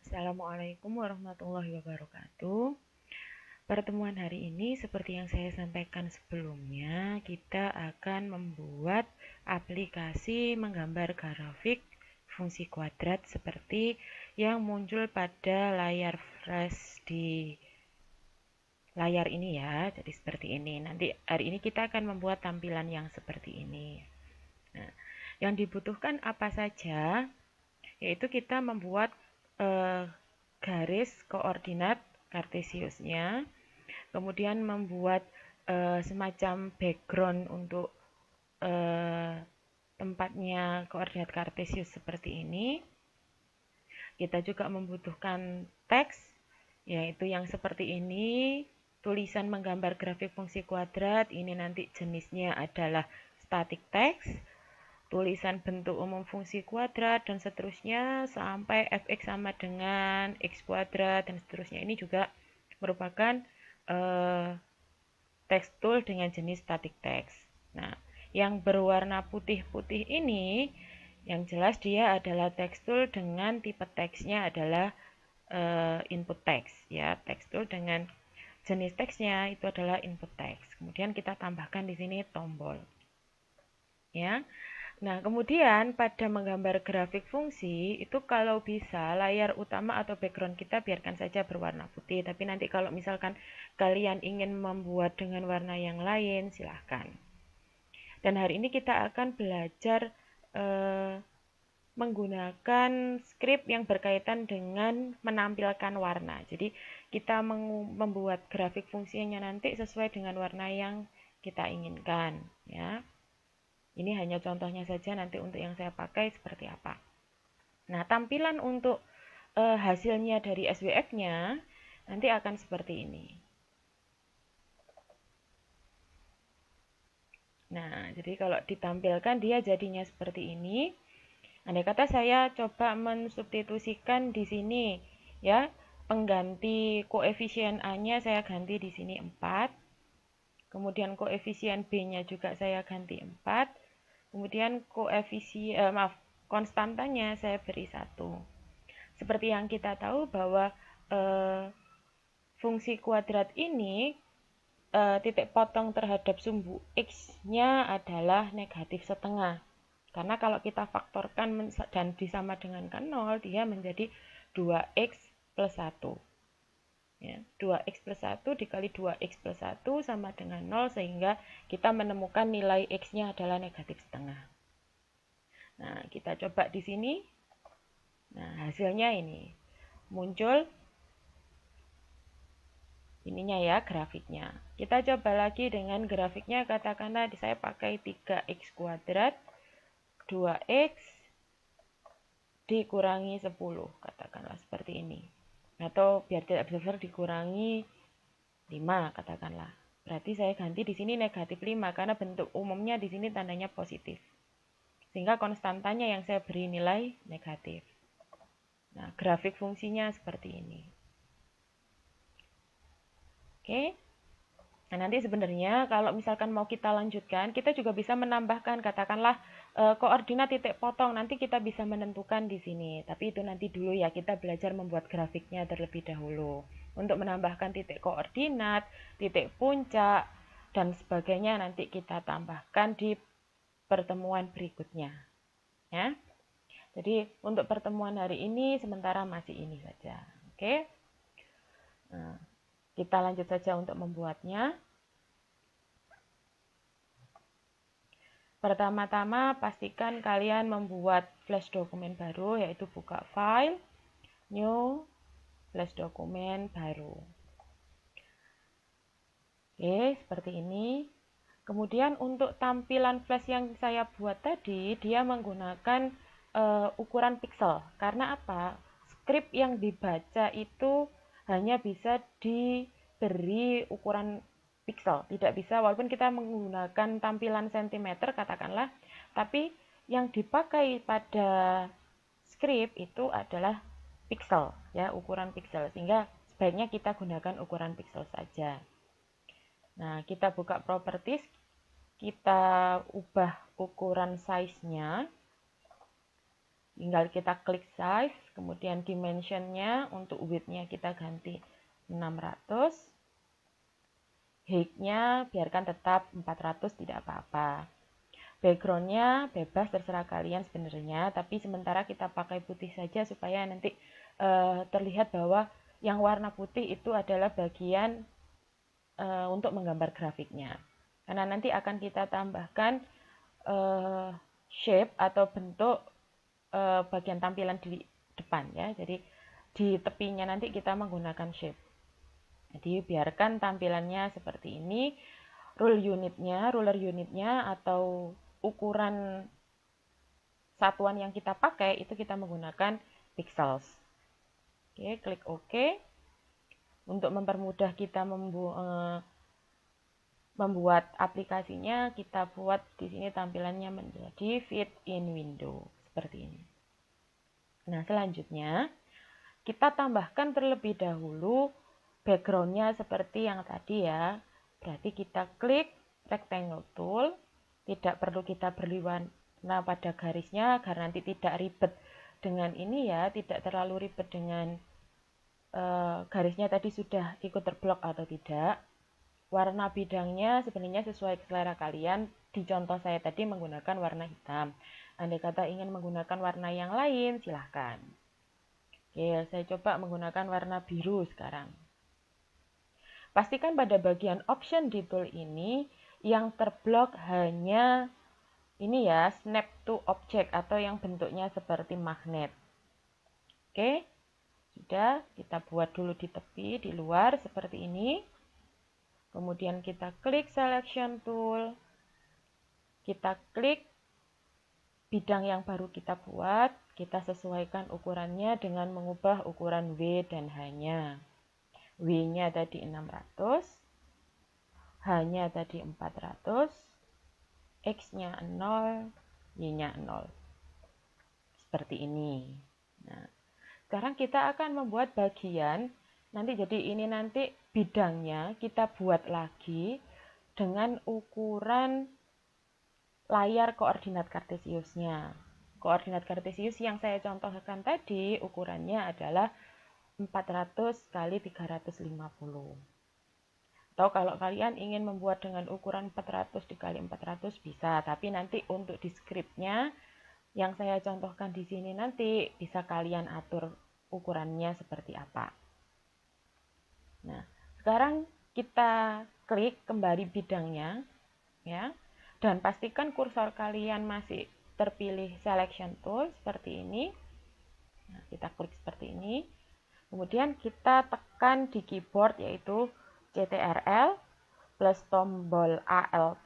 Assalamualaikum warahmatullahi wabarakatuh. Pertemuan hari ini seperti yang saya sampaikan sebelumnya, kita akan membuat aplikasi menggambar grafik fungsi kuadrat seperti yang muncul pada layar flash di layar ini ya. Jadi seperti ini. Nanti hari ini kita akan membuat tampilan yang seperti ini. Nah, yang dibutuhkan apa saja? Yaitu kita membuat garis koordinat kartesiusnya, kemudian membuat semacam background untuk tempatnya koordinat kartesius seperti ini. Kita juga membutuhkan teks, yaitu yang seperti ini, tulisan menggambar grafik fungsi kuadrat, ini nanti jenisnya adalah static text, tulisan bentuk umum fungsi kuadrat, dan seterusnya sampai fx sama dengan x kuadrat, dan seterusnya. Ini juga merupakan text tool dengan jenis static text. Nah, yang berwarna putih-putih ini, yang jelas dia adalah text tool dengan tipe teksnya adalah input text. Ya, text tool dengan jenis teksnya itu adalah input text. Kemudian kita tambahkan di sini tombol. Ya, nah, kemudian pada menggambar grafik fungsi, itu kalau bisa layar utama atau background kita biarkan saja berwarna putih. Tapi nanti kalau misalkan kalian ingin membuat dengan warna yang lain, silahkan. Dan hari ini kita akan belajar menggunakan script yang berkaitan dengan menampilkan warna. Jadi kita membuat grafik fungsinya nanti sesuai dengan warna yang kita inginkan. Ya. Ini hanya contohnya saja, nanti untuk yang saya pakai seperti apa. Nah, tampilan untuk hasilnya dari SWF-nya nanti akan seperti ini. Nah, jadi kalau ditampilkan dia jadinya seperti ini. Andai kata saya coba mensubstitusikan di sini, ya, pengganti koefisien A-nya saya ganti di sini 4. Kemudian koefisien B-nya juga saya ganti 4. Kemudian konstantanya saya beri 1. Seperti yang kita tahu bahwa fungsi kuadrat ini titik potong terhadap sumbu x-nya adalah negatif setengah. Karena kalau kita faktorkan dan disama dengankan 0, dia menjadi 2x plus 1. Ya, 2x plus 1 dikali 2x plus 1 sama dengan 0, sehingga kita menemukan nilai x-nya adalah negatif setengah. Nah, kita coba di sini. Nah, hasilnya ini muncul ininya ya, grafiknya. Kita coba lagi dengan grafiknya, katakanlah saya pakai 3x kuadrat 2x dikurangi 10, katakanlah seperti ini. Atau biar tidak besar dikurangi 5, katakanlah. Berarti saya ganti di sini negatif 5 karena bentuk umumnya di sini tandanya positif. Sehingga konstantanya yang saya beri nilai negatif. Nah, grafik fungsinya seperti ini. Oke. Nah, nanti sebenarnya kalau misalkan mau kita lanjutkan, kita juga bisa menambahkan katakanlah koordinat titik potong. Nanti kita bisa menentukan di sini. Tapi itu nanti dulu ya, kita belajar membuat grafiknya terlebih dahulu. Untuk menambahkan titik koordinat, titik puncak, dan sebagainya nanti kita tambahkan di pertemuan berikutnya. Ya. Jadi untuk pertemuan hari ini sementara masih ini saja. Oke. Nah, kita lanjut saja untuk membuatnya. Pertama-tama pastikan kalian membuat flash dokumen baru, yaitu buka file, new, flash dokumen baru. Oke, seperti ini. Kemudian untuk tampilan flash yang saya buat tadi, dia menggunakan ukuran pixel. Karena apa? Script yang dibaca itu hanya bisa diberi ukuran pixel. Tidak bisa, walaupun kita menggunakan tampilan sentimeter katakanlah, tapi yang dipakai pada script itu adalah pixel, ya, ukuran pixel. Sehingga sebaiknya kita gunakan ukuran pixel saja. Nah, kita buka properties, kita ubah ukuran size-nya. Tinggal kita klik size, kemudian dimensionnya untuk width-nya kita ganti 600. Height-nya biarkan tetap 400, tidak apa-apa. Background-nya bebas, terserah kalian sebenarnya, tapi sementara kita pakai putih saja supaya nanti terlihat bahwa yang warna putih itu adalah bagian untuk menggambar grafiknya. Karena nanti akan kita tambahkan shape atau bentuk bagian tampilan di depan ya. Jadi di tepinya nanti kita menggunakan shape. Jadi biarkan tampilannya seperti ini. Ruler unitnya atau ukuran satuan yang kita pakai itu kita menggunakan pixels. Oke, klik OK. Untuk mempermudah kita membuat aplikasinya, kita buat di sini tampilannya menjadi fit in window seperti ini. Nah, selanjutnya kita tambahkan terlebih dahulu backgroundnya seperti yang tadi ya. Berarti kita klik rectangle tool, tidak perlu kita beri warna pada garisnya agar nanti tidak ribet dengan ini ya, tidak terlalu ribet dengan garisnya tadi sudah ikut terblok atau tidak. Warna bidangnya sebenarnya sesuai selera kalian. Di contoh saya tadi menggunakan warna hitam. Andai kata ingin menggunakan warna yang lain, silahkan. Oke, saya coba menggunakan warna biru sekarang. Pastikan pada bagian option di tool ini yang terblok hanya ini ya, snap to object atau yang bentuknya seperti magnet. Oke, sudah kita buat dulu di tepi, di luar seperti ini. Kemudian kita klik selection tool, kita klik bidang yang baru kita buat, kita sesuaikan ukurannya dengan mengubah ukuran W dan H-nya. W-nya tadi 600, H-nya tadi 400, X-nya 0, Y-nya 0. Seperti ini. Nah, sekarang kita akan membuat bagian, jadi ini nanti bidangnya kita buat lagi dengan ukuran layar koordinat kartesiusnya. Koordinat kartesius yang saya contohkan tadi ukurannya adalah 400 kali 350. Atau kalau kalian ingin membuat dengan ukuran 400 dikali 400 bisa, tapi nanti untuk di scriptnya yang saya contohkan di sini nanti bisa kalian atur ukurannya seperti apa. Nah, sekarang kita klik kembali bidangnya ya. Dan pastikan kursor kalian masih terpilih selection tool seperti ini. Nah, kita klik seperti ini. Kemudian kita tekan di keyboard yaitu CTRL plus tombol ALT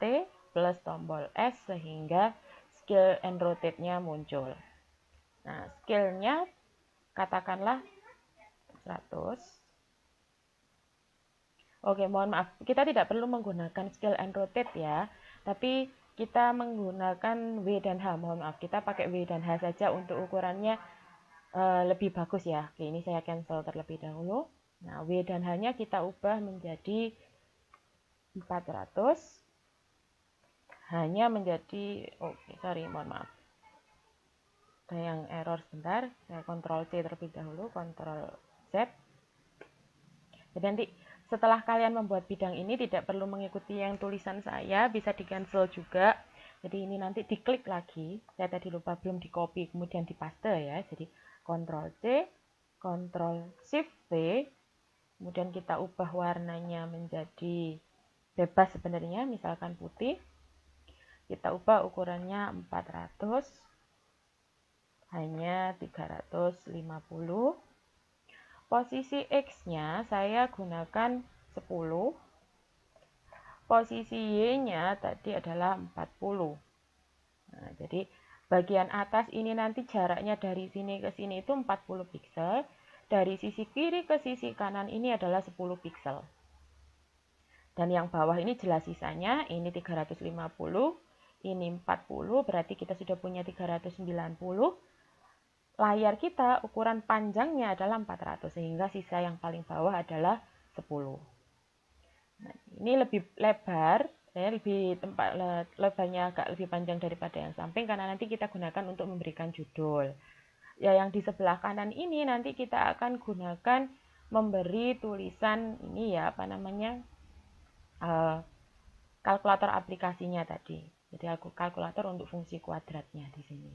plus tombol S sehingga scale and rotate-nya muncul. Nah, scale-nya katakanlah 100. Oke, mohon maaf, kita tidak perlu menggunakan scale and rotate ya, tapi kita menggunakan W dan H. Mohon maaf, kita pakai W dan H saja untuk ukurannya lebih bagus ya. Oke, ini saya cancel terlebih dahulu. Nah, W dan H-nya kita ubah menjadi 400. H-nya menjadi, mohon maaf. Ada yang error sebentar. Saya Ctrl C terlebih dahulu, Ctrl Z. Jadi nanti setelah kalian membuat bidang ini tidak perlu mengikuti yang tulisan saya, bisa di cancel juga. Jadi ini nanti diklik lagi. Saya tadi lupa belum di copy kemudian di paste ya. Jadi Ctrl C, Ctrl Shift V, kemudian kita ubah warnanya menjadi bebas sebenarnya, misalkan putih. Kita ubah ukurannya 400, hanya 350. Posisi X-nya saya gunakan 10. Posisi Y-nya tadi adalah 40. Nah, jadi bagian atas ini nanti jaraknya dari sini ke sini itu 40 piksel. Dari sisi kiri ke sisi kanan ini adalah 10 piksel. Dan yang bawah ini jelas sisanya, ini 350, ini 40, berarti kita sudah punya 390. Layar kita ukuran panjangnya adalah 400, sehingga sisa yang paling bawah adalah 10. Nah, ini lebih lebar, lebarnya agak lebih panjang daripada yang samping karena nanti kita gunakan untuk memberikan judul. Ya, yang di sebelah kanan ini nanti kita akan gunakan memberi tulisan ini ya, apa namanya, kalkulator aplikasinya tadi. Jadi kalkulator untuk fungsi kuadratnya di sini.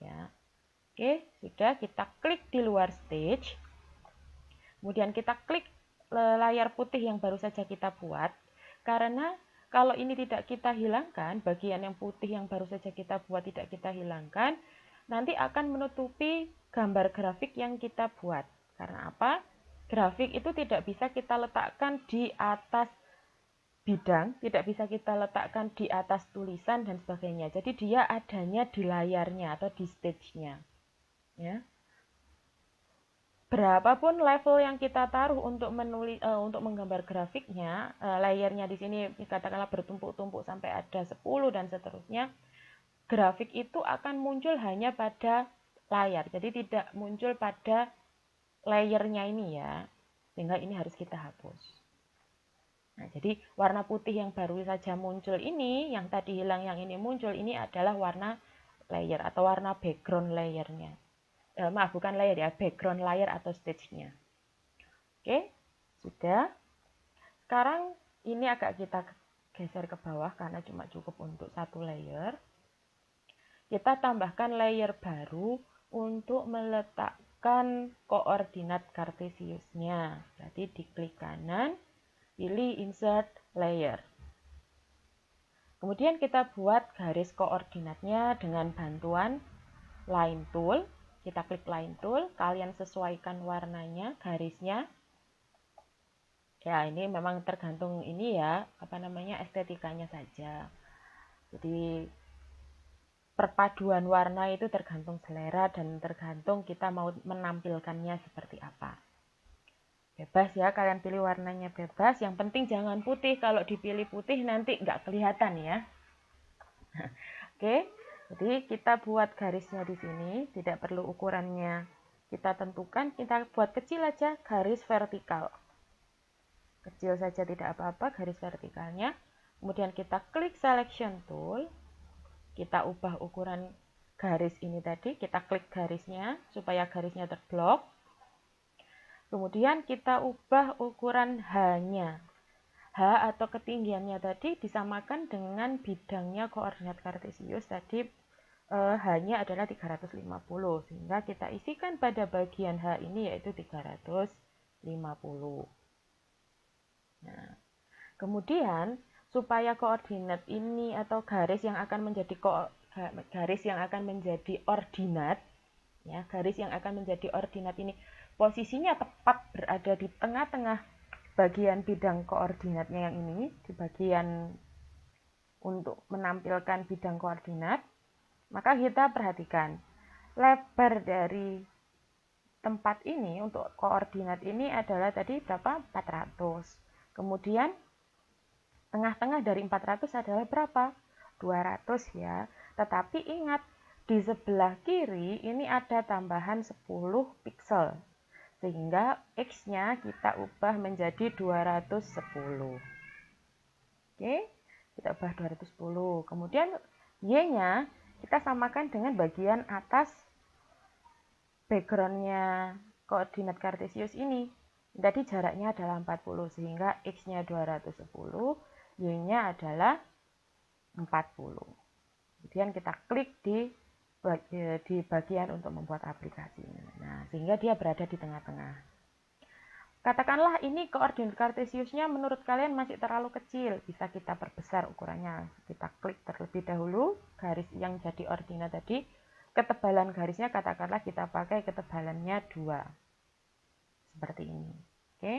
Ya, oke, sudah, kita klik di luar stage. Kemudian kita klik layar putih yang baru saja kita buat. Karena kalau ini tidak kita hilangkan, bagian yang putih yang baru saja kita buat tidak kita hilangkan, nanti akan menutupi gambar grafik yang kita buat. Karena apa? Grafik itu tidak bisa kita letakkan di atas bidang, tidak bisa kita letakkan di atas tulisan dan sebagainya. Jadi dia adanya di layarnya atau di stage-nya. Ya. Berapapun level yang kita taruh untuk untuk menggambar grafiknya, layernya di sini katakanlah bertumpuk-tumpuk sampai ada 10 dan seterusnya, grafik itu akan muncul hanya pada layar. Jadi tidak muncul pada layernya ini ya. Sehingga ini harus kita hapus. Nah, jadi warna putih yang baru saja muncul ini, yang tadi hilang yang ini muncul, ini adalah warna layer atau warna background layernya. Maaf, bukan layer ya, background layer atau stage-nya. Oke, sudah. Sekarang ini agak kita geser ke bawah karena cuma cukup untuk satu layer. Kita tambahkan layer baru untuk meletakkan koordinat kartesiusnya. Jadi diklik kanan, pilih insert layer. Kemudian kita buat garis koordinatnya dengan bantuan line tool. Kita klik line tool, kalian sesuaikan warnanya, garisnya. Ya, ini memang tergantung ini ya, apa namanya, estetikanya saja. Jadi perpaduan warna itu tergantung selera dan tergantung kita mau menampilkannya seperti apa. Bebas ya, kalian pilih warnanya bebas. Yang penting jangan putih. Kalau dipilih putih nanti nggak kelihatan ya. Oke. Jadi kita buat garisnya di sini, tidak perlu ukurannya kita tentukan, kita buat kecil aja garis vertikal. Kecil saja tidak apa-apa garis vertikalnya. Kemudian kita klik selection tool, kita ubah ukuran garis ini tadi, kita klik garisnya supaya garisnya terblok. Kemudian kita ubah ukuran H-nya. H atau ketinggiannya tadi disamakan dengan bidangnya koordinat kartesius tadi, H-nya adalah 350, sehingga kita isikan pada bagian H ini yaitu 350. Nah, kemudian supaya koordinat ini atau garis yang akan menjadi ordinat ya, garis yang akan menjadi ordinat ini posisinya tepat berada di tengah-tengah bagian bidang koordinatnya yang ini, di bagian untuk menampilkan bidang koordinat, maka kita perhatikan lebar dari tempat ini untuk koordinat ini adalah tadi berapa? 400. Kemudian tengah-tengah dari 400 adalah berapa? 200 ya. Tetapi ingat, di sebelah kiri ini ada tambahan 10 piksel. Sehingga X-nya kita ubah menjadi 210. Oke, kita ubah 210. Kemudian Y-nya kita samakan dengan bagian atas background-nya koordinat kartesius ini. Tadi jaraknya adalah 40, sehingga X-nya 210, Y-nya adalah 40. Kemudian kita klik di bagian untuk membuat aplikasi ini. Nah, sehingga dia berada di tengah-tengah. Katakanlah ini koordinat kartesiusnya menurut kalian masih terlalu kecil, bisa kita perbesar ukurannya. Kita klik terlebih dahulu garis yang jadi ordinat tadi, ketebalan garisnya katakanlah kita pakai ketebalannya 2. Seperti ini. Oke.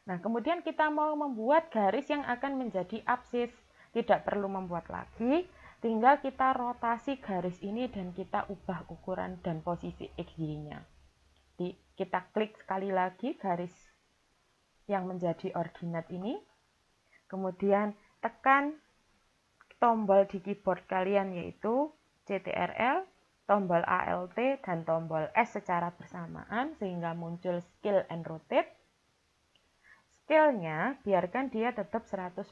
Nah, kemudian kita mau membuat garis yang akan menjadi absis. Tidak perlu membuat lagi, tinggal kita rotasi garis ini dan kita ubah ukuran dan posisi XY-nya. Kita klik sekali lagi garis yang menjadi ordinat ini. Kemudian tekan tombol di keyboard kalian yaitu CTRL, tombol ALT, dan tombol S secara bersamaan sehingga muncul scale and rotate. Scale-nya biarkan dia tetap 100%.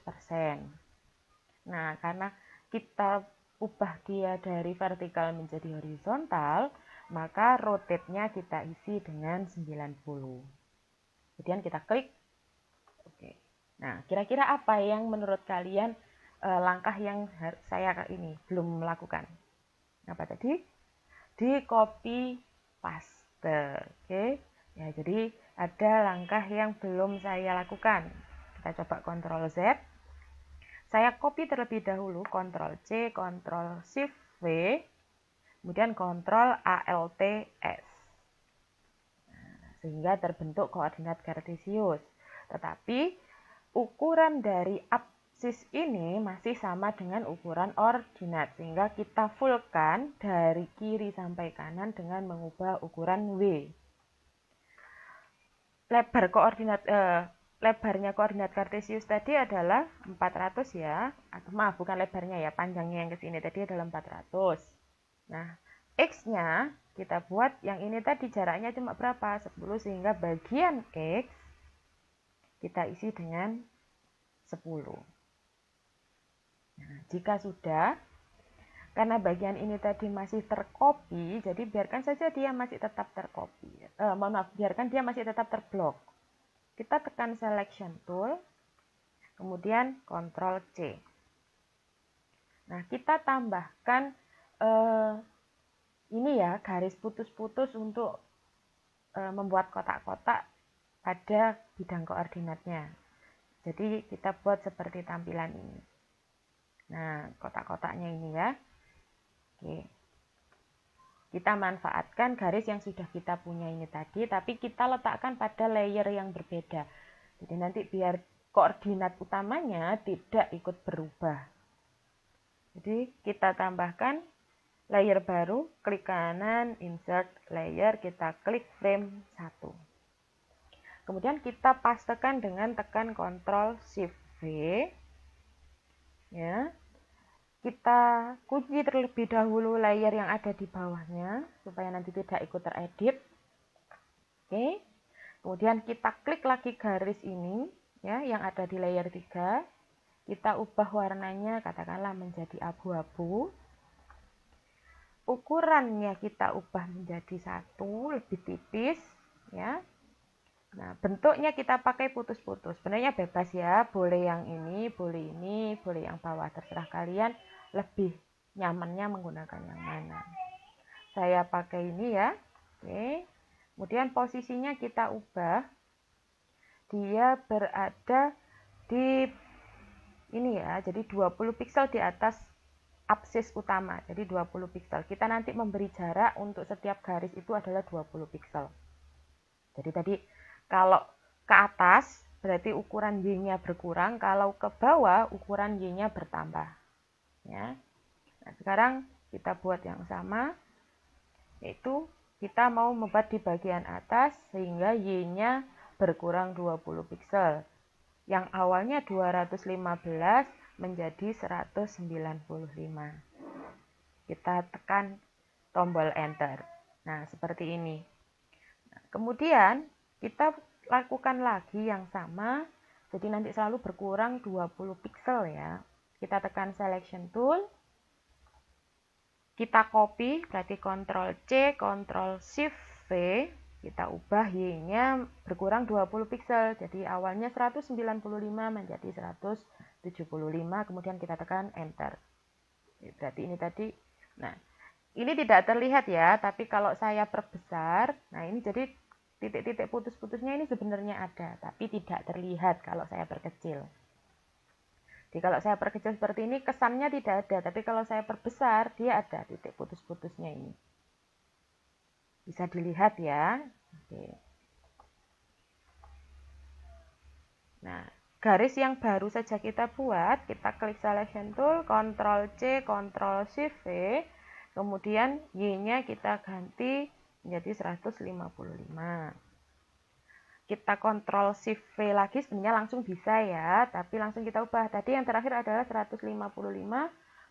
Nah, karena kita ubah dia dari vertikal menjadi horizontal, maka rotate-nya kita isi dengan 90. Kemudian kita klik. Oke. Nah, kira-kira apa yang menurut kalian langkah yang saya ini belum melakukan? Apa tadi? Di copy paste. Oke. Ya, jadi ada langkah yang belum saya lakukan. Kita coba Ctrl Z. Saya copy terlebih dahulu, Ctrl C, Ctrl Shift V, kemudian Ctrl Alt S. Sehingga terbentuk koordinat kartesius. Tetapi ukuran dari absis ini masih sama dengan ukuran ordinat. Sehingga kita fullkan dari kiri sampai kanan dengan mengubah ukuran W. Lebarnya koordinat kartesius tadi adalah 400 ya. Maaf, bukan lebarnya ya, panjangnya yang ke sini tadi adalah 400. Nah, X-nya kita buat yang ini tadi jaraknya cuma berapa? 10, sehingga bagian X kita isi dengan 10. Nah, jika sudah, karena bagian ini tadi masih tercopy, jadi biarkan saja dia masih tetap tercopy. Biarkan dia masih tetap terblok. Kita tekan Selection Tool, kemudian Ctrl C. Nah, kita tambahkan ini ya, garis putus-putus untuk membuat kotak-kotak pada bidang koordinatnya. Jadi kita buat seperti tampilan ini. Nah, kotak-kotaknya ini ya. Oke. Kita manfaatkan garis yang sudah kita punya ini tadi, tapi kita letakkan pada layer yang berbeda. Jadi nanti biar koordinat utamanya tidak ikut berubah. Jadi kita tambahkan layer baru, klik kanan, insert layer, kita klik frame 1. Kemudian kita pastekan dengan tekan Ctrl Shift V. Ya. Kita kunci terlebih dahulu layer yang ada di bawahnya supaya nanti tidak ikut teredit. Oke. Kemudian kita klik lagi garis ini ya yang ada di layer 3. Kita ubah warnanya katakanlah menjadi abu-abu. Ukurannya kita ubah menjadi 1, lebih tipis ya. Nah, bentuknya kita pakai putus-putus. Sebenarnya bebas ya, boleh yang ini, boleh yang bawah, terserah kalian lebih nyamannya menggunakan yang mana. Saya pakai ini ya. Oke. Kemudian posisinya kita ubah. Dia berada di ini ya, jadi 20 piksel di atas absis utama, jadi 20 piksel. Kita nanti memberi jarak untuk setiap garis itu adalah 20 piksel. Jadi tadi kalau ke atas berarti ukuran Y-nya berkurang, kalau ke bawah ukuran Y-nya bertambah. Ya. Nah, sekarang kita buat yang sama, yaitu kita mau membuat di bagian atas sehingga Y-nya berkurang 20 piksel. Yang awalnya 215 menjadi 195. Kita tekan tombol enter. Nah, seperti ini. Nah, kemudian kita lakukan lagi yang sama. Jadi nanti selalu berkurang 20 piksel ya. Kita tekan selection tool. Kita copy, berarti Ctrl C, Ctrl Shift V. Kita ubah Y-nya berkurang 20 piksel. Jadi awalnya 195 menjadi 175. Kemudian kita tekan enter. Berarti ini tadi. Nah, ini tidak terlihat ya. Tapi kalau saya perbesar. Nah, ini jadi titik-titik putus-putusnya ini sebenarnya ada. Tapi tidak terlihat kalau saya perkecil. Jadi kalau saya perkecil seperti ini kesannya tidak ada. Tapi kalau saya perbesar dia ada titik putus-putusnya ini. Bisa dilihat ya. Oke. Nah, garis yang baru saja kita buat, kita klik selection tool, Ctrl C, Ctrl Shift V, kemudian Y-nya kita ganti menjadi 155. Kita Ctrl Shift V lagi sebenarnya langsung bisa ya, tapi langsung kita ubah. Tadi yang terakhir adalah 155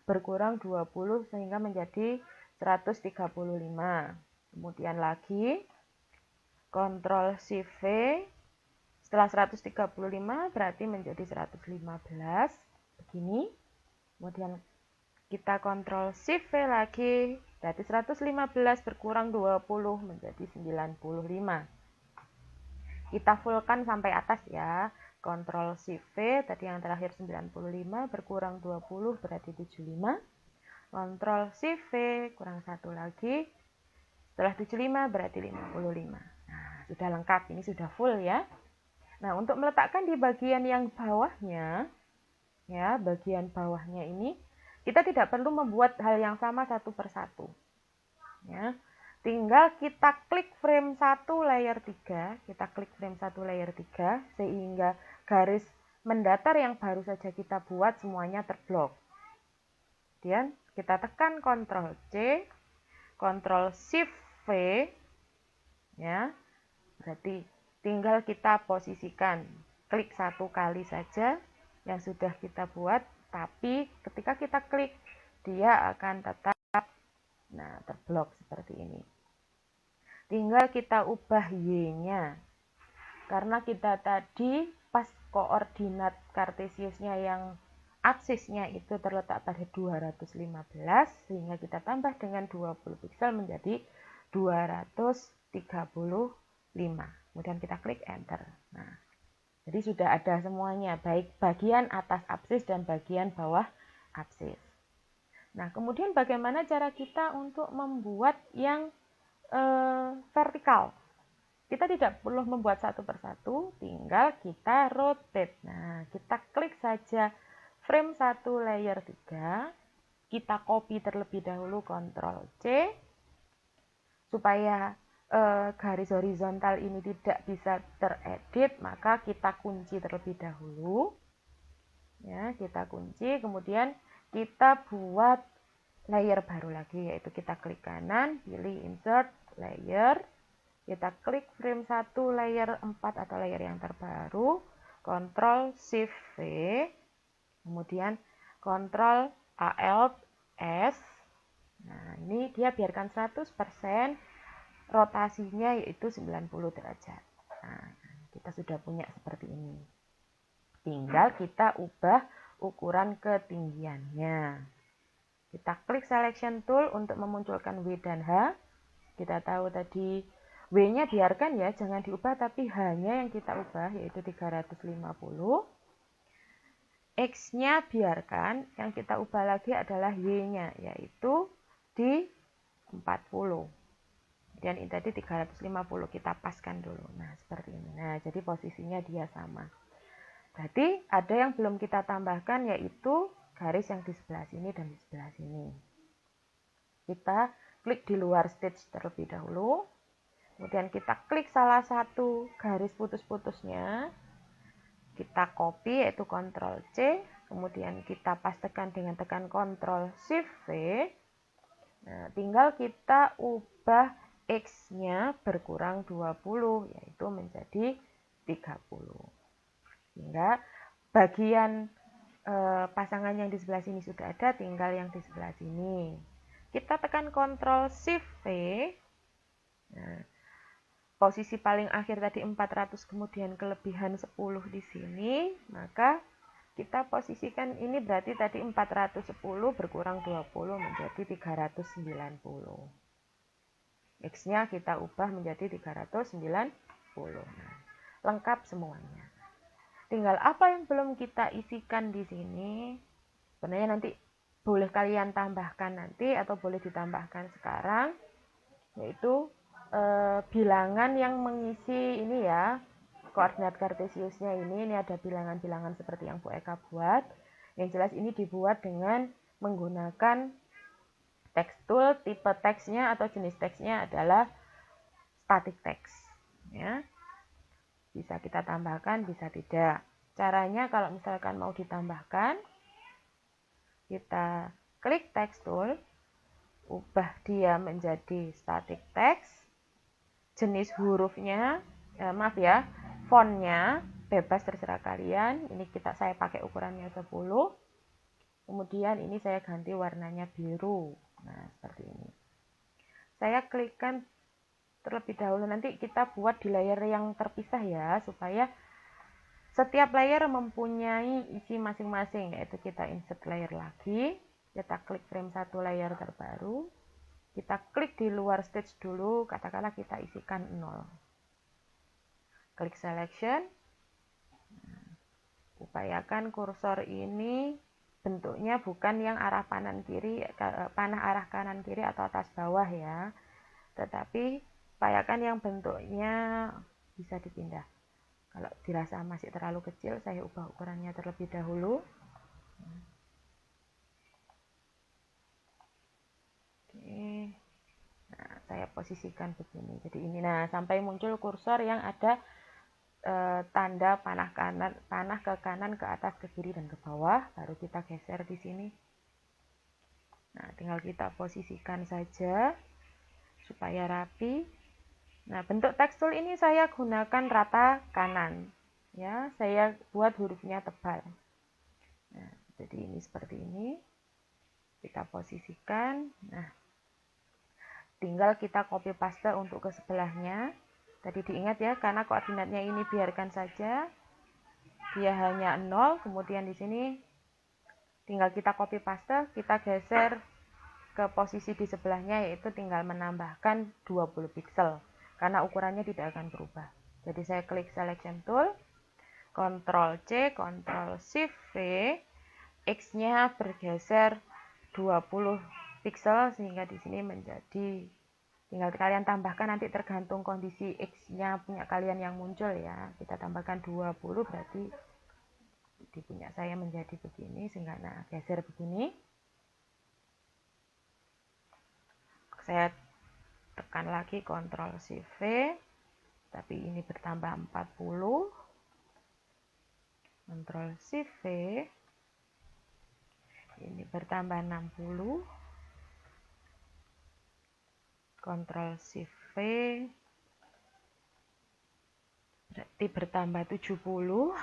berkurang 20 sehingga menjadi 135. Kemudian lagi Ctrl Shift V, setelah 135 berarti menjadi 115 begini. Kemudian kita Ctrl Shift V lagi, Berarti 115 berkurang 20 menjadi 95. Kita fullkan sampai atas ya. Ctrl Shift V, tadi yang terakhir 95 berkurang 20 berarti 75. Ctrl Shift V, kurang satu lagi. Setelah 75 berarti 55. Nah, sudah lengkap, ini sudah full ya. Nah, untuk meletakkan di bagian yang bawahnya, ya, bagian bawahnya ini, kita tidak perlu membuat hal yang sama satu persatu. Ya. Tinggal kita klik frame 1 layer 3, kita klik frame 1 layer 3, sehingga garis mendatar yang baru saja kita buat semuanya terblok. Kemudian kita tekan Ctrl C, Ctrl Shift V, ya, berarti tinggal kita posisikan, klik satu kali saja yang sudah kita buat, tapi ketika kita klik, dia akan tetap terblok seperti ini. Tinggal kita ubah Y-nya. Karena kita tadi pas koordinat kartesiusnya yang absisnya itu terletak pada 215, sehingga kita tambah dengan 20 piksel menjadi 235. Kemudian kita klik enter. Nah, jadi sudah ada semuanya, baik bagian atas absis dan bagian bawah absis. Nah, kemudian bagaimana cara kita untuk membuat yang vertikal? Kita tidak perlu membuat satu persatu, tinggal kita rotate. Nah, kita klik saja frame 1 layer 3, kita copy terlebih dahulu Ctrl C, supaya garis horizontal ini tidak bisa teredit, maka kita kunci terlebih dahulu. Ya, kita kunci, kemudian kita buat layer baru lagi, yaitu kita klik kanan, pilih insert layer, kita klik frame 1 layer 4 atau layer yang terbaru, Ctrl Shift V, kemudian Ctrl Alt S. Nah, ini dia biarkan 100%, rotasinya yaitu 90 derajat. Nah, kita sudah punya seperti ini. Tinggal kita ubah ukuran ketinggiannya. Kita klik selection tool untuk memunculkan W dan H. Kita tahu tadi W-nya biarkan ya, jangan diubah, tapi H-nya yang kita ubah yaitu 350. X-nya biarkan, yang kita ubah lagi adalah Y-nya yaitu di 40. Dan ini tadi 350 kita paskan dulu. Nah, seperti ini. Nah, jadi posisinya dia sama. Berarti ada yang belum kita tambahkan yaitu garis yang di sebelah sini dan di sebelah sini. Kita klik di luar stage terlebih dahulu. Kemudian kita klik salah satu garis putus-putusnya. Kita copy yaitu Ctrl C. Kemudian kita pastekan dengan tekan Ctrl Shift V. Nah, tinggal kita ubah X-nya berkurang 20 yaitu menjadi 30. Sehingga bagian pasangan yang di sebelah sini sudah ada, tinggal yang di sebelah sini. Kita tekan Ctrl Shift V. Nah, posisi paling akhir tadi 400, kemudian kelebihan 10 di sini, maka kita posisikan ini berarti tadi 410 berkurang 20 menjadi 390. X-nya kita ubah menjadi 390. Nah, lengkap semuanya. Tinggal apa yang belum kita isikan di sini, sebenarnya nanti boleh kalian tambahkan nanti atau boleh ditambahkan sekarang, yaitu bilangan yang mengisi ini ya, koordinat kartesiusnya ini ada bilangan-bilangan seperti yang Bu Eka buat. Yang jelas ini dibuat dengan menggunakan text tool, tipe teksnya atau jenis teksnya adalah static text. Ya. Bisa kita tambahkan, bisa tidak. Caranya kalau misalkan mau ditambahkan, kita klik text tool, ubah dia menjadi static text, jenis hurufnya, maaf ya, fontnya bebas terserah kalian. Ini saya pakai ukurannya 10. Kemudian ini saya ganti warnanya biru. Nah, seperti ini. Saya klikkan terlebih dahulu, nanti kita buat di layer yang terpisah ya, supaya setiap layer mempunyai isi masing-masing, yaitu kita insert layer lagi, kita klik frame 1 layer terbaru, Kita klik di luar stage dulu, katakanlah kita isikan 0. Klik selection. Upayakan kursor ini bentuknya bukan yang arah panah arah kanan kiri atau atas bawah ya, tetapi upayakan yang bentuknya bisa dipindah. Kalau dirasa masih terlalu kecil, saya ubah ukurannya terlebih dahulu. Oke. Nah, saya posisikan begini. Jadi ini, nah, sampai muncul kursor yang ada tanda panah ke kanan, ke atas, ke kiri, dan ke bawah. Baru kita geser di sini. Nah, tinggal kita posisikan saja supaya rapi. Nah, bentuk tekstil ini saya gunakan rata kanan. Ya, saya buat hurufnya tebal. Nah, jadi ini seperti ini. Kita posisikan. Nah, tinggal kita copy paste untuk ke sebelahnya. Tadi diingat ya, karena koordinatnya ini biarkan saja. Dia hanya 0, kemudian di sini tinggal kita copy paste, kita geser ke posisi di sebelahnya, yaitu tinggal menambahkan 20 pixel. Karena ukurannya tidak akan berubah. Jadi saya klik selection tool, Ctrl C, Ctrl Shift V, X-nya bergeser 20 pixel sehingga di sini menjadi, tinggal kalian tambahkan nanti tergantung kondisi X-nya punya kalian yang muncul ya. Kita tambahkan 20 berarti di punya saya menjadi begini, sehingga nah geser begini. Saya tekan lagi Ctrl Shift V, tapi ini bertambah 40. Ctrl Shift V, ini bertambah 60. Ctrl Shift V, berarti bertambah 70.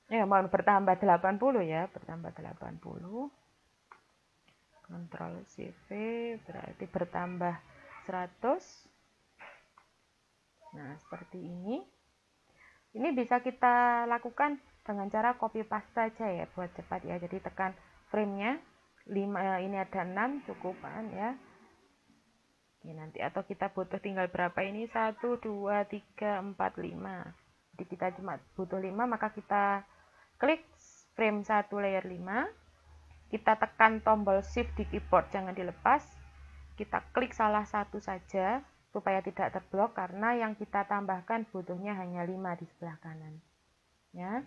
Mohon bertambah 80 ya, bertambah 80. Ctrl Shift V, berarti bertambah 100. Nah, seperti ini. Ini bisa kita lakukan dengan cara copy paste aja ya, buat cepat ya. Jadi tekan frame-nya 5, ini ada 6 cukupan ya. Oke, nanti atau kita butuh tinggal berapa ini, 1 2 3 4 5. Jadi kita cuma butuh 5, maka kita klik frame 1 layer 5. Kita tekan tombol shift di keyboard, jangan dilepas. Kita klik salah satu saja supaya tidak terblok, karena yang kita tambahkan butuhnya hanya 5 di sebelah kanan. Ya.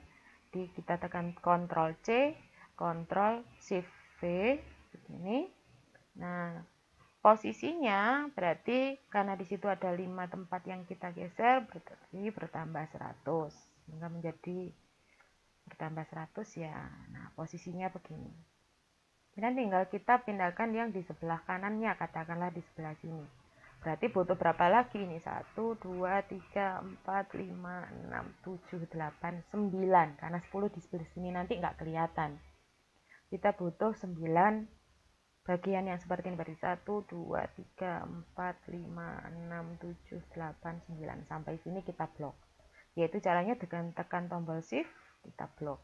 Jadi kita tekan Ctrl C, Ctrl Shift V begini. Nah, posisinya berarti karena di situ ada 5 tempat yang kita geser, berarti bertambah 100. Sehingga menjadi bertambah 100 ya. Nah, posisinya begini. Dan tinggal kita pindahkan yang di sebelah kanannya, katakanlah di sebelah sini. Berarti butuh berapa lagi ini? 1, 2, 3, 4, 5, 6, 7, 8, 9. Karena 10 di sebelah sini nanti nggak kelihatan. Kita butuh 9 bagian yang seperti ini. Berarti 1, 2, 3, 4, 5, 6, 7, 8, 9. Sampai sini kita blok. Yaitu caranya dengan tekan tombol shift, kita blok.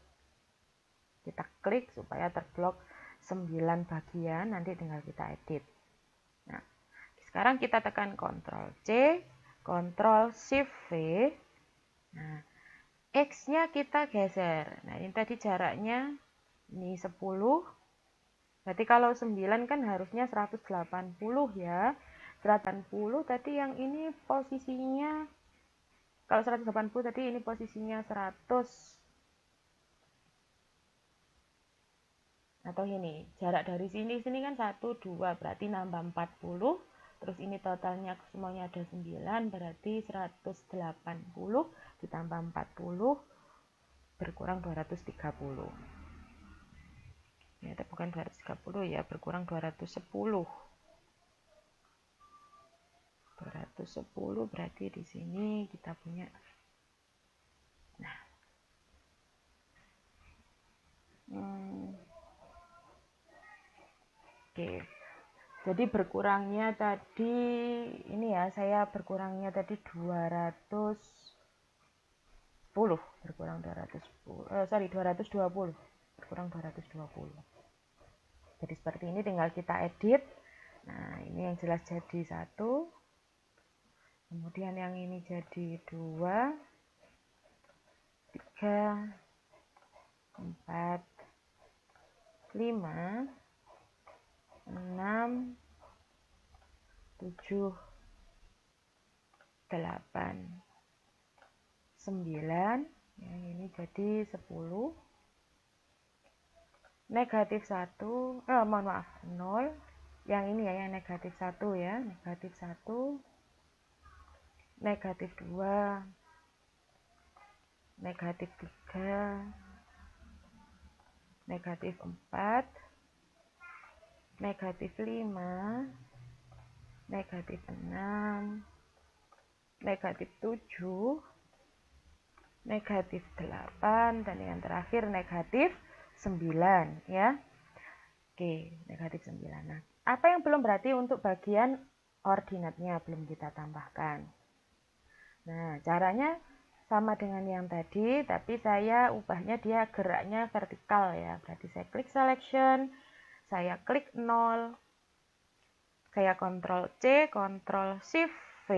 Kita klik supaya terblok 9 bagian, nanti tinggal kita edit. Nah, sekarang kita tekan Ctrl C, Ctrl Shift V. Nah, X-nya kita geser. Nah, ini tadi jaraknya ini 10. Berarti kalau 9 kan harusnya 180 ya. 180 tadi yang ini posisinya, kalau 180 tadi ini posisinya 100. Atau ini, jarak dari sini kan 1, 2, berarti nambah 40. Terus ini totalnya semuanya ada 9, berarti 180 ditambah 40 berkurang 230. Ternyata bukan 230 ya, berkurang 210. 210 berarti di sini kita punya. Nah. Oke. Jadi berkurangnya tadi ini ya, saya berkurangnya tadi 210, berkurang 220, 220, berkurang 220. Jadi seperti ini, tinggal kita edit. Nah, ini yang jelas jadi 1. Kemudian yang ini jadi 2, 3, 4, 5, 6, 7, 8, 9. Yang ini jadi 10. Negatif 1, mohon maaf, 0. Yang ini ya, yang negatif 1 ya. Negatif 1, negatif 2, negatif 3, negatif 4, negatif 5, negatif 6, negatif 7, negatif 8, dan yang terakhir negatif 9 ya. Oke, negatif 9. Nah, apa yang belum berarti untuk bagian ordinatnya belum kita tambahkan. Nah, caranya sama dengan yang tadi, tapi saya ubahnya dia geraknya vertikal ya. Berarti saya klik selection, saya klik 0, saya Ctrl C, Ctrl Shift V.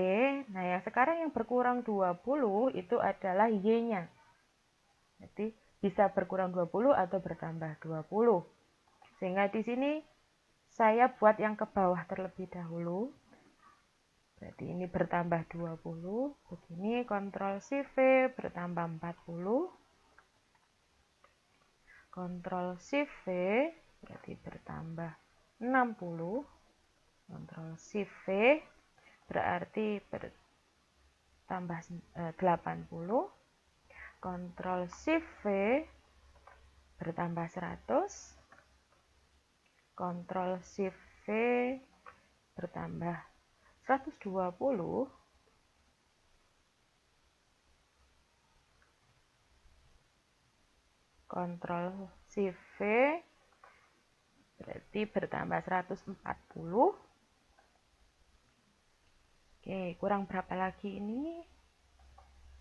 Nah, yang sekarang yang berkurang 20 itu adalah Y-nya. Jadi bisa berkurang 20 atau bertambah 20. Sehingga di sini saya buat yang ke bawah terlebih dahulu. Berarti ini bertambah 20. Begini, Ctrl Shift V bertambah 40. Ctrl Shift V berarti bertambah 60. Ctrl Shift V berarti bertambah 80. Ctrl Shift V bertambah 100. Ctrl Shift V bertambah 120. Ctrl Shift V berarti bertambah 140. Oke, kurang berapa lagi ini?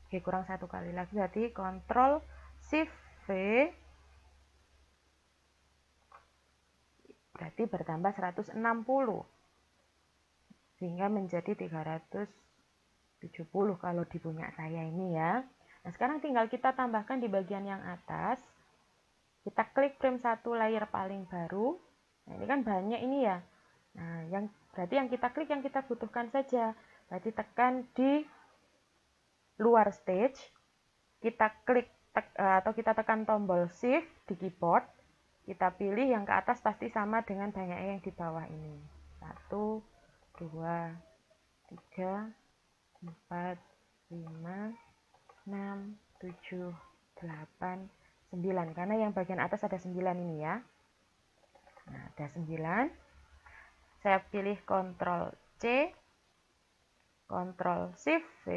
Oke, kurang 1 kali lagi, berarti Ctrl Shift V berarti bertambah 160. Sehingga menjadi 370 kalau di punya saya ini ya. Nah, sekarang tinggal kita tambahkan di bagian yang atas. Kita klik frame 1 layer paling baru. Nah, ini kan banyak ini ya. Nah, berarti yang kita klik yang kita butuhkan saja. Berarti tekan di luar stage. Kita klik atau kita tekan tombol shift di keyboard. Kita pilih yang ke atas pasti sama dengan banyaknya yang di bawah ini. 1, 2, 3, 4, 5, 6, 7, 8, 9. Karena yang bagian atas ada 9 ini ya. Nah, ada 9. Saya pilih Ctrl C, Ctrl Shift V.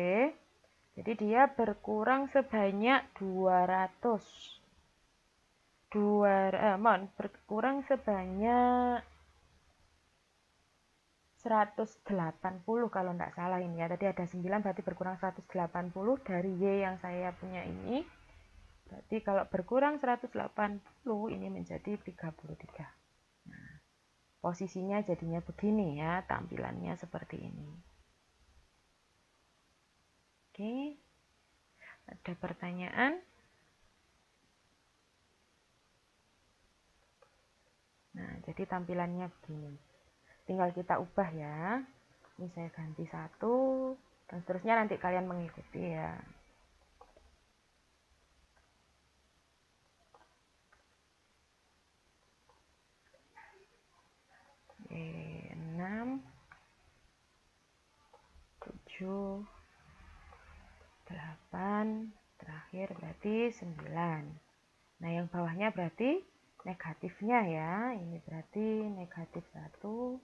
Jadi dia berkurang sebanyak 200. Berkurang sebanyak 180 kalau tidak salah ini ya. Tadi ada 9 berarti berkurang 180 dari Y yang saya punya ini. Berarti kalau berkurang 180 ini menjadi 33. Nah, posisinya jadinya begini ya, tampilannya seperti ini. Oke. Ada pertanyaan? Nah, jadi tampilannya begini. Tinggal kita ubah ya. Ini saya ganti 1 dan seterusnya nanti kalian mengikuti ya. 6, 7, 8, terakhir berarti 9. Nah, yang bawahnya berarti negatifnya ya. Ini berarti negatif 1.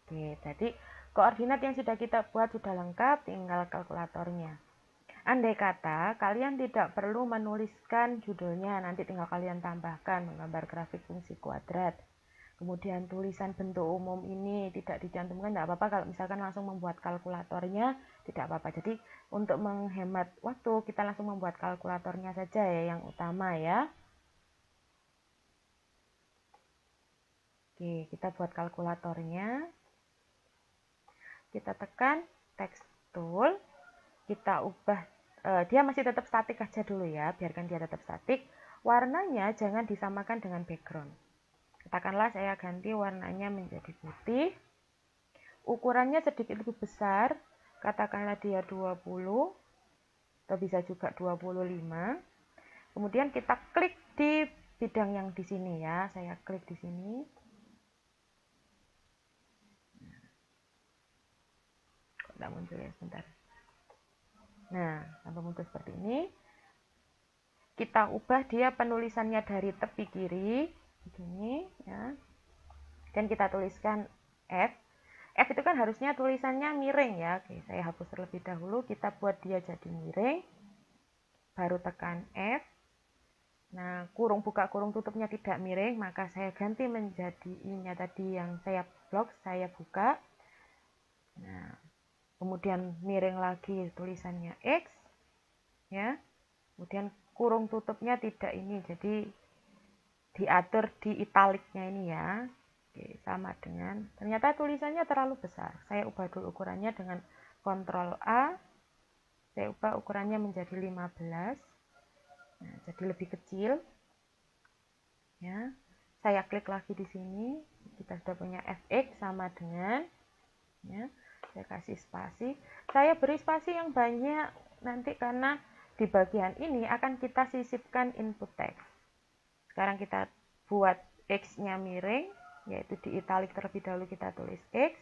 Oke, tadi koordinat yang sudah kita buat sudah lengkap, tinggal kalkulatornya. Andai kata kalian tidak perlu menuliskan judulnya, nanti tinggal kalian tambahkan menggambar grafik fungsi kuadrat. Kemudian tulisan bentuk umum ini tidak dicantumkan, tidak apa-apa. Kalau misalkan langsung membuat kalkulatornya, tidak apa-apa. Jadi untuk menghemat waktu, kita langsung membuat kalkulatornya saja ya, yang utama ya. Oke, kita buat kalkulatornya. Kita tekan text tool, kita ubah, dia masih tetap statik aja dulu ya, biarkan dia tetap statik. Warnanya jangan disamakan dengan background. Katakanlah saya ganti warnanya menjadi putih. Ukurannya sedikit lebih besar, katakanlah dia 20, atau bisa juga 25. Kemudian kita klik di bidang yang di sini ya, saya klik di sini. Kok tidak muncul ya, sebentar. Nah, sampai muncul seperti ini. Kita ubah dia penulisannya dari tepi kiri, begini ya. Dan kita tuliskan F. F itu kan harusnya tulisannya miring ya. Oke, saya hapus terlebih dahulu, kita buat dia jadi miring. Baru tekan F. Nah, kurung buka kurung tutupnya tidak miring, maka saya ganti menjadi I-nya tadi yang saya blok, saya buka. Nah, kemudian miring lagi tulisannya X ya. Kemudian kurung tutupnya tidak ini, jadi diatur di italiknya ini ya. Oke, sama dengan, ternyata tulisannya terlalu besar. Saya ubah dulu ukurannya dengan Ctrl A. Saya ubah ukurannya menjadi 15. Nah, jadi lebih kecil. Ya. Saya klik lagi di sini. Kita sudah punya fx sama dengan, ya. Saya kasih spasi. Saya beri spasi yang banyak nanti karena di bagian ini akan kita sisipkan input teks. Sekarang kita buat X-nya miring, yaitu di italik terlebih dahulu kita tulis X.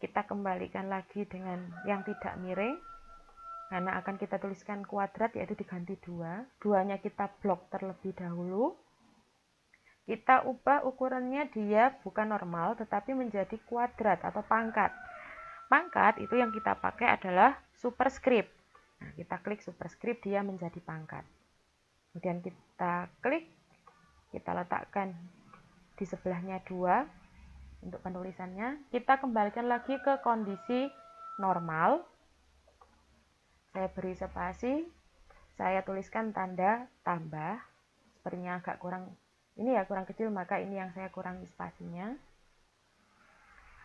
Kita kembalikan lagi dengan yang tidak miring, karena akan kita tuliskan kuadrat, yaitu diganti 2. 2-nya kita blok terlebih dahulu. Kita ubah ukurannya, dia bukan normal, tetapi menjadi kuadrat atau pangkat. Pangkat itu yang kita pakai adalah superscript. Nah, kita klik superscript, dia menjadi pangkat. Kemudian kita klik, kita letakkan di sebelahnya 2 untuk penulisannya. Kita kembalikan lagi ke kondisi normal. Saya beri spasi, saya tuliskan tanda tambah. Sepertinya agak kurang, ini ya kurang kecil, maka ini yang saya kurangi spasinya.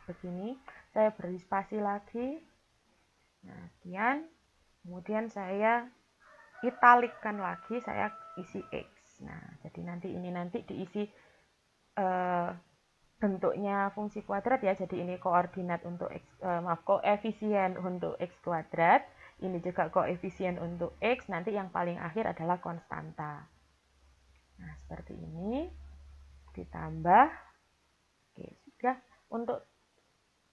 Begini, saya beri spasi lagi. Nah, sekian. Kemudian saya italikkan lagi, saya isi X. Nah, jadi nanti ini diisi bentuknya fungsi kuadrat ya. Jadi ini koordinat untuk X, koefisien untuk X kuadrat. Ini juga koefisien untuk X. Nanti yang paling akhir adalah konstanta. Nah, seperti ini. Ditambah. Oke, sudah. Untuk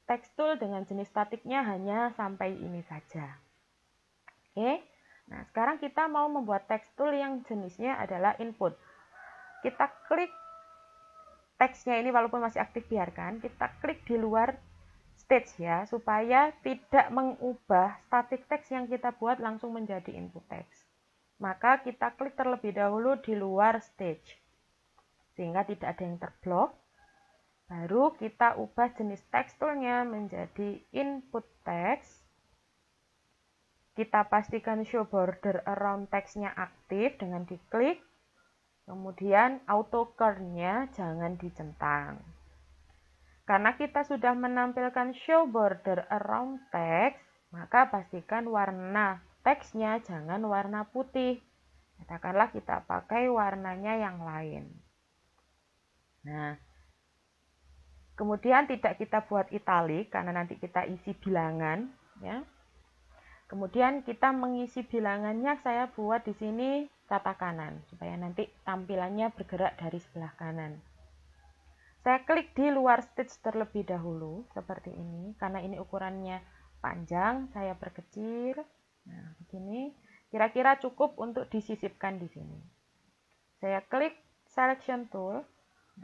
tekstul dengan jenis statiknya hanya sampai ini saja. Oke, nah sekarang kita mau membuat tekstul yang jenisnya adalah input. Kita klik teksnya ini, walaupun masih aktif biarkan, kita klik di luar stage ya, supaya tidak mengubah static text yang kita buat langsung menjadi input text. Maka kita klik terlebih dahulu di luar stage, sehingga tidak ada yang terblok. Baru kita ubah jenis teksturnya menjadi input text. Kita pastikan show border around text-nya aktif dengan diklik. Kemudian auto kern-nya jangan dicentang. Karena kita sudah menampilkan show border around text, maka pastikan warna teksnya jangan warna putih. Katakanlah kita pakai warnanya yang lain. Nah, kemudian tidak kita buat italik karena nanti kita isi bilangan, ya. Kemudian kita mengisi bilangannya, saya buat di sini kata kanan supaya nanti tampilannya bergerak dari sebelah kanan. Saya klik di luar stage terlebih dahulu seperti ini, karena ini ukurannya panjang, saya perkecil. Nah, begini kira-kira cukup untuk disisipkan di sini. Saya klik selection tool.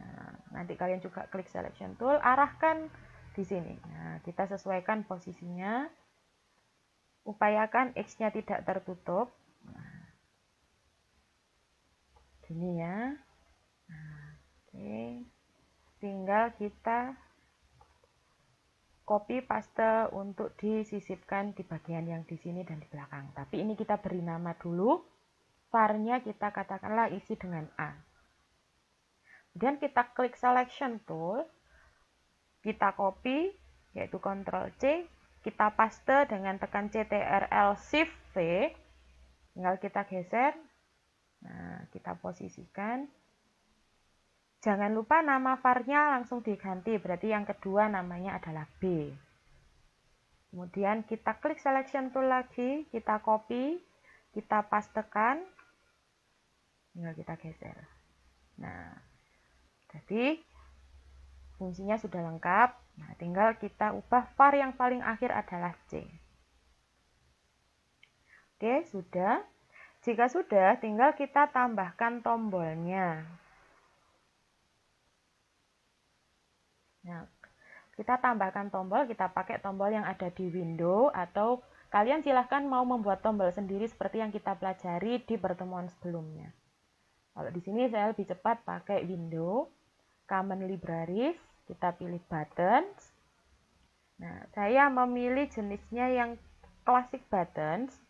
Nah, nanti kalian juga klik selection tool, arahkan di sini. Nah, kita sesuaikan posisinya. upayakan X-nya tidak tertutup. Nah, gini ya. Nah, oke. Tinggal kita copy paste untuk disisipkan di bagian yang di sini dan di belakang. Tapi ini kita beri nama dulu. Var-nya kita katakanlah isi dengan A. Kemudian kita klik selection tool. Kita copy, yaitu Ctrl C. Kita paste dengan tekan Ctrl Shift V. Tinggal kita geser. Nah, kita posisikan. Jangan lupa nama var-nya langsung diganti, berarti yang kedua namanya adalah B. Kemudian kita klik selection tool lagi, kita copy, kita pastekan, tinggal kita geser. Nah, jadi fungsinya sudah lengkap. Nah, tinggal kita ubah var yang paling akhir adalah C. Oke, sudah. Jika sudah, tinggal kita tambahkan tombolnya. Nah, kita tambahkan tombol, kita pakai tombol yang ada di window, atau kalian silahkan mau membuat tombol sendiri seperti yang kita pelajari di pertemuan sebelumnya. Kalau di sini saya lebih cepat pakai window, common libraries, kita pilih buttons. Nah, saya memilih jenisnya yang classic buttons,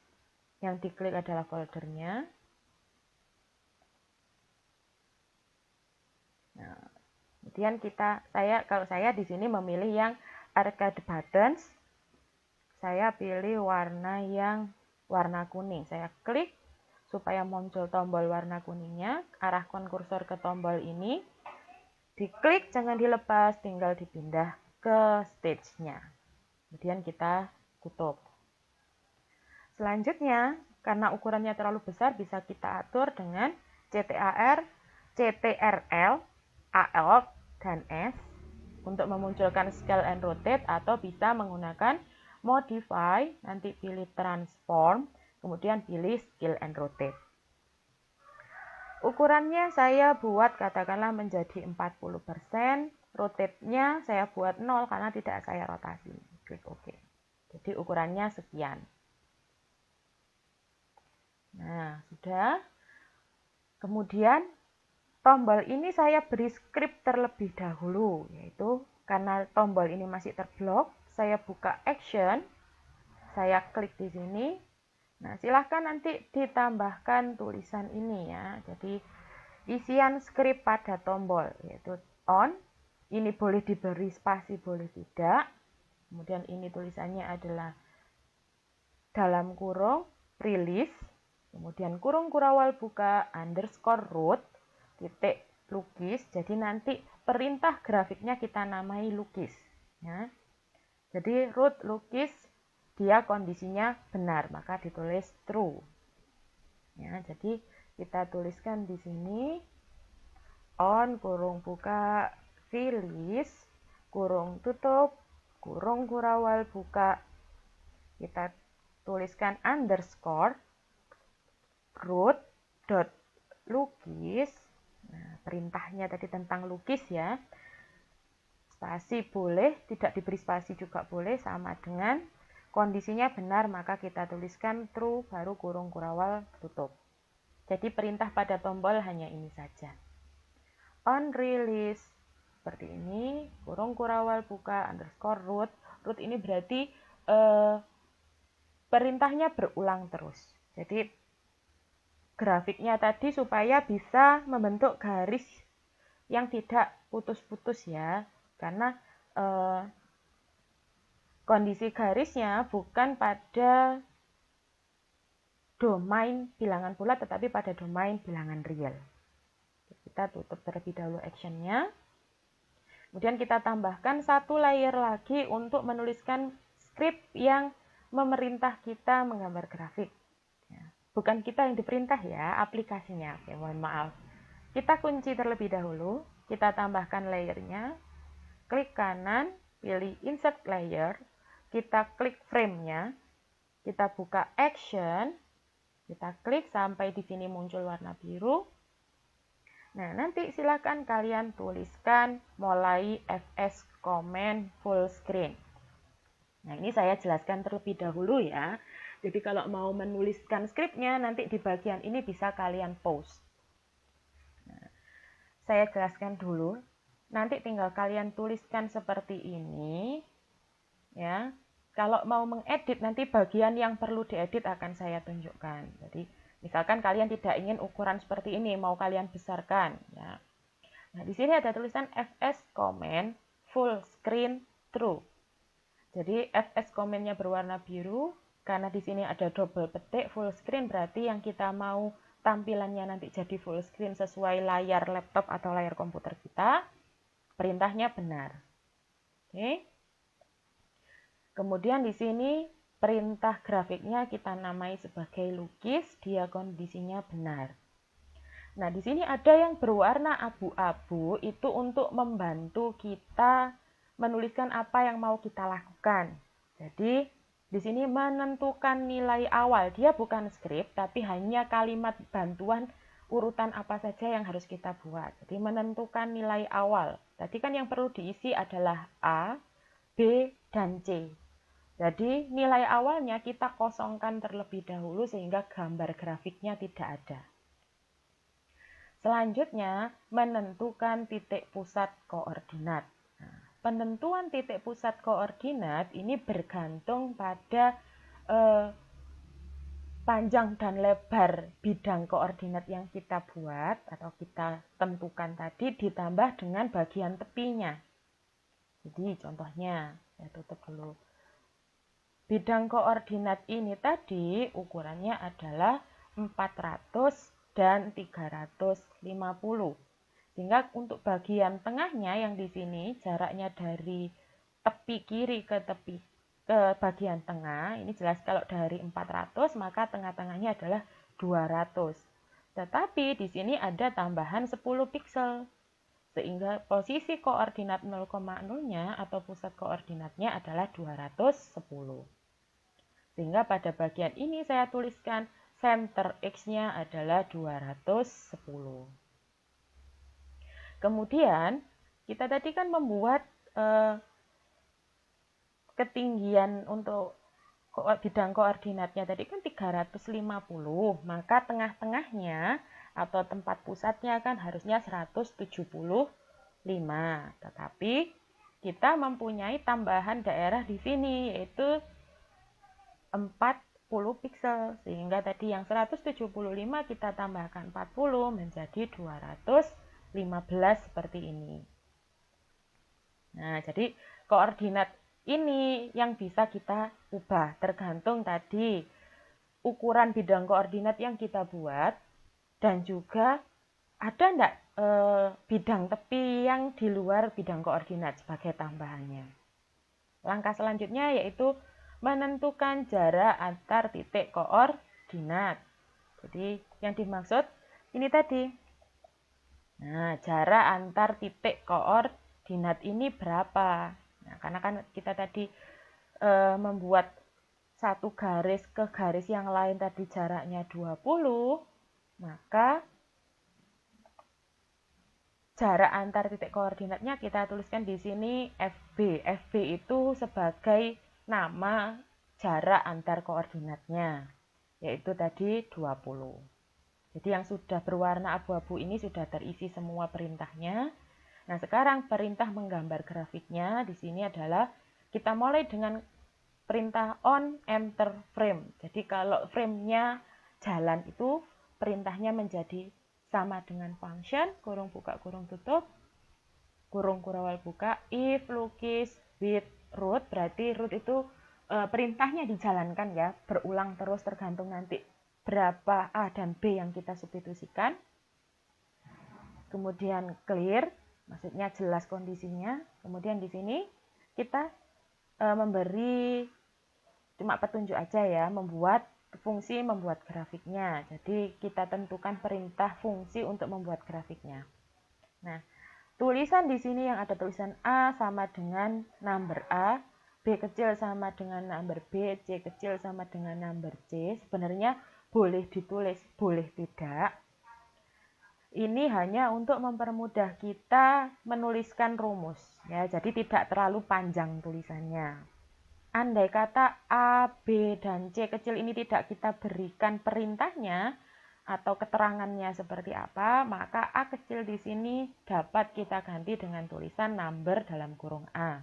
yang diklik adalah foldernya. Nah, kemudian kalau saya di sini memilih yang arcade buttons, saya pilih warna kuning. Saya klik supaya muncul tombol warna kuningnya, arahkan kursor ke tombol ini, diklik jangan dilepas, tinggal dipindah ke stage-nya. Kemudian kita tutup. Selanjutnya, karena ukurannya terlalu besar, bisa kita atur dengan CTRL, AL, dan S untuk memunculkan scale and rotate, atau bisa menggunakan modify, nanti pilih transform, kemudian pilih scale and rotate. Ukurannya saya buat katakanlah menjadi 40%, rotate-nya saya buat 0 karena tidak saya rotasi. Klik OK. Jadi ukurannya sekian. Nah, sudah. Kemudian tombol ini saya beri script terlebih dahulu, yaitu karena tombol ini masih terblok, saya buka action, saya klik di sini. Nah, silahkan nanti ditambahkan tulisan ini ya. Jadi isian script pada tombol yaitu on, ini boleh diberi spasi, boleh tidak. Kemudian ini tulisannya adalah dalam kurung release, kemudian kurung kurawal buka underscore root titik lukis. Jadi nanti perintah grafiknya kita namai lukis ya. Jadi root lukis, dia kondisinya benar, maka ditulis true ya. Jadi kita tuliskan di sini on kurung buka release kurung tutup kurung kurawal buka, kita tuliskan underscore root dot lukis. Nah, perintahnya tadi tentang lukis ya. Spasi boleh, tidak diberi spasi juga boleh, sama dengan kondisinya benar, maka kita tuliskan true baru kurung kurawal tutup. Jadi perintah pada tombol hanya ini saja. On release seperti ini, kurung kurawal buka underscore root. Root ini berarti perintahnya berulang terus. Jadi grafiknya tadi supaya bisa membentuk garis yang tidak putus-putus ya, karena kondisi garisnya bukan pada domain bilangan bulat tetapi pada domain bilangan real. Kita tutup terlebih dahulu actionnya. Kemudian kita tambahkan satu layer lagi untuk menuliskan script yang memerintah kita menggambar grafik. Bukan kita yang diperintah ya, aplikasinya. Oke, mohon maaf. Kita kunci terlebih dahulu, kita tambahkan layernya, klik kanan, pilih insert layer, kita klik frame-nya, kita buka action, kita klik sampai di sini muncul warna biru. Nah, nanti silakan kalian tuliskan mulai fs comment full screen. Nah, ini saya jelaskan terlebih dahulu ya. Jadi kalau mau menuliskan skripnya, nanti di bagian ini bisa kalian pause. Nah, saya jelaskan dulu. Nanti tinggal kalian tuliskan seperti ini. Ya, kalau mau mengedit, nanti bagian yang perlu diedit akan saya tunjukkan. Jadi, misalkan kalian tidak ingin ukuran seperti ini, mau kalian besarkan. Ya. Nah, di sini ada tulisan FS Comment Full Screen True. Jadi FS komennya berwarna biru, karena di sini ada double petik full screen, berarti yang kita mau tampilannya nanti jadi full screen sesuai layar laptop atau layar komputer kita, perintahnya benar. Oke. Kemudian di sini perintah grafiknya kita namai sebagai lukis, dia kondisinya benar. Nah, di sini ada yang berwarna abu-abu, itu untuk membantu kita menuliskan apa yang mau kita lakukan. Jadi, di sini menentukan nilai awal. Dia bukan skrip, tapi hanya kalimat bantuan urutan apa saja yang harus kita buat. Jadi, menentukan nilai awal. Tadi kan yang perlu diisi adalah A, B, dan C. Jadi, nilai awalnya kita kosongkan terlebih dahulu sehingga gambar grafiknya tidak ada. Selanjutnya, menentukan titik pusat koordinat. Nah, penentuan titik pusat koordinat ini bergantung pada panjang dan lebar bidang koordinat yang kita buat atau kita tentukan tadi ditambah dengan bagian tepinya. Jadi contohnya, saya tutup dulu. Bidang koordinat ini tadi ukurannya adalah 400 dan 350. Sehingga untuk bagian tengahnya yang di sini jaraknya dari tepi kiri ke tepi ke bagian tengah, ini jelas kalau dari 400 maka tengah-tengahnya adalah 200. Tetapi di sini ada tambahan 10 piksel. Sehingga posisi koordinat 0,0-nya atau pusat koordinatnya adalah 210. Sehingga pada bagian ini saya tuliskan center X-nya adalah 210. Kemudian, kita tadi kan membuat ketinggian untuk bidang koordinatnya tadi kan 350, maka tengah-tengahnya atau tempat pusatnya kan harusnya 175. Tetapi kita mempunyai tambahan daerah di sini yaitu 40 piksel, sehingga tadi yang 175 kita tambahkan 40 menjadi 215 seperti ini. Nah, jadi koordinat ini yang bisa kita ubah tergantung tadi ukuran bidang koordinat yang kita buat dan juga ada enggak bidang tepi yang di luar bidang koordinat sebagai tambahannya. Langkah selanjutnya yaitu menentukan jarak antar titik koordinat. Jadi yang dimaksud ini tadi. Nah, jarak antar titik koordinat ini berapa? Nah, karena kan kita tadi membuat satu garis ke garis yang lain tadi jaraknya 20, maka jarak antar titik koordinatnya kita tuliskan di sini FB. FB itu sebagai nama jarak antar koordinatnya, yaitu tadi 20. Jadi yang sudah berwarna abu-abu ini sudah terisi semua perintahnya. Nah, sekarang perintah menggambar grafiknya di sini adalah kita mulai dengan perintah on enter frame. Jadi kalau framenya jalan itu perintahnya menjadi sama dengan function, kurung buka, kurung tutup, kurung kurawal buka, if lukis with root, berarti root itu perintahnya dijalankan ya, berulang terus tergantung nanti berapa A dan B yang kita substitusikan. Kemudian clear, maksudnya jelas kondisinya. Kemudian di sini kita memberi cuma petunjuk aja ya, membuat fungsi membuat grafiknya. Jadi kita tentukan perintah fungsi untuk membuat grafiknya. Nah, tulisan di sini yang ada tulisan A sama dengan number A, B kecil sama dengan number B, C kecil sama dengan number C. Sebenarnya boleh ditulis, boleh tidak. Ini hanya untuk mempermudah kita menuliskan rumus ya. Jadi tidak terlalu panjang tulisannya. andai kata A, B, dan C kecil ini tidak kita berikan perintahnya atau keterangannya seperti apa, maka A kecil di sini dapat kita ganti dengan tulisan number dalam kurung A.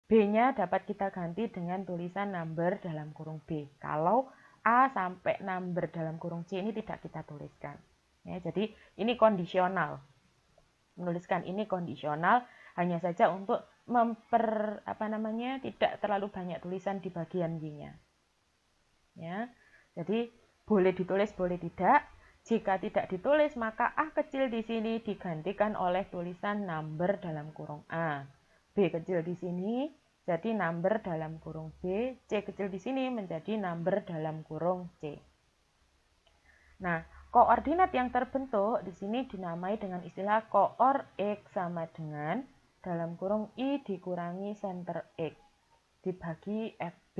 B-nya dapat kita ganti dengan tulisan number dalam kurung B. Kalau A sampai number dalam kurung C ini tidak kita tuliskan. Ya, jadi ini kondisional. Menuliskan ini kondisional hanya saja untuk tidak terlalu banyak tulisan di bagian Y-nya. Ya. Jadi boleh ditulis, boleh tidak. Jika tidak ditulis, maka A kecil di sini digantikan oleh tulisan number dalam kurung A. B kecil di sini jadi number dalam kurung B, C kecil di sini menjadi number dalam kurung C. Nah, koordinat yang terbentuk di sini dinamai dengan istilah koor X sama dengan dalam kurung I dikurangi center X dibagi FB.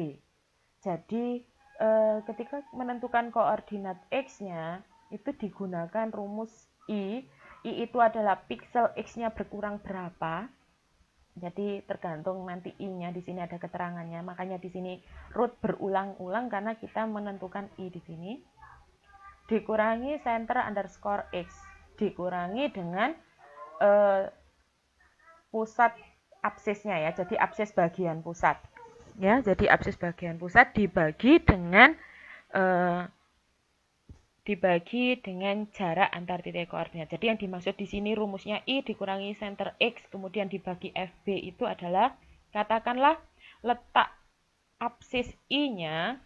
Jadi ketika menentukan koordinat X-nya itu digunakan rumus I. I itu adalah piksel X-nya berkurang berapa. Jadi tergantung nanti I-nya di sini ada keterangannya. Makanya di sini root berulang-ulang karena kita menentukan I di sini. Dikurangi center underscore X. Dikurangi dengan pusat absisnya ya, jadi absis bagian pusat ya, jadi absis bagian pusat dibagi dengan jarak antar titik koordinat. Jadi yang dimaksud di sini rumusnya I dikurangi center X kemudian dibagi FB itu adalah katakanlah letak absis I-nya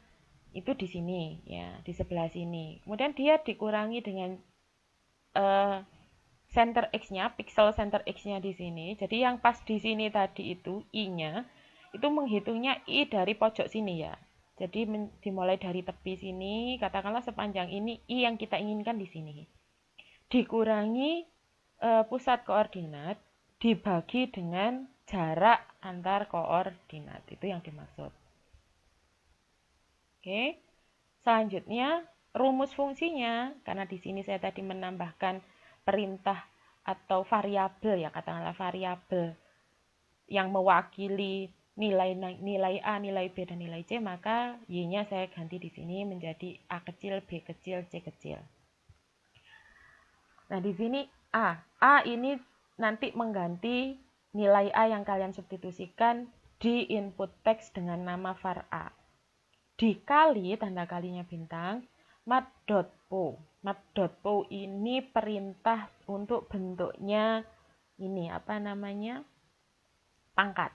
itu di sini ya, di sebelah sini. Kemudian dia dikurangi dengan center X-nya, pixel center X-nya di sini. Jadi yang pas di sini tadi itu I-nya, itu menghitungnya I dari pojok sini ya. Jadi dimulai dari tepi sini, katakanlah sepanjang ini I yang kita inginkan di sini. Dikurangi pusat koordinat dibagi dengan jarak antar koordinat. Itu yang dimaksud. Oke. Selanjutnya rumus fungsinya, karena di sini saya tadi menambahkan perintah atau variabel ya, katakanlah variabel yang mewakili nilai A, nilai B, dan nilai C, maka Y-nya saya ganti di sini menjadi A kecil, B kecil, C kecil. Nah, di sini A. A ini nanti mengganti nilai A yang kalian substitusikan di input teks dengan nama var A. Dikali, tanda kalinya bintang, mat.po. Mat.po ini perintah untuk bentuknya ini pangkat.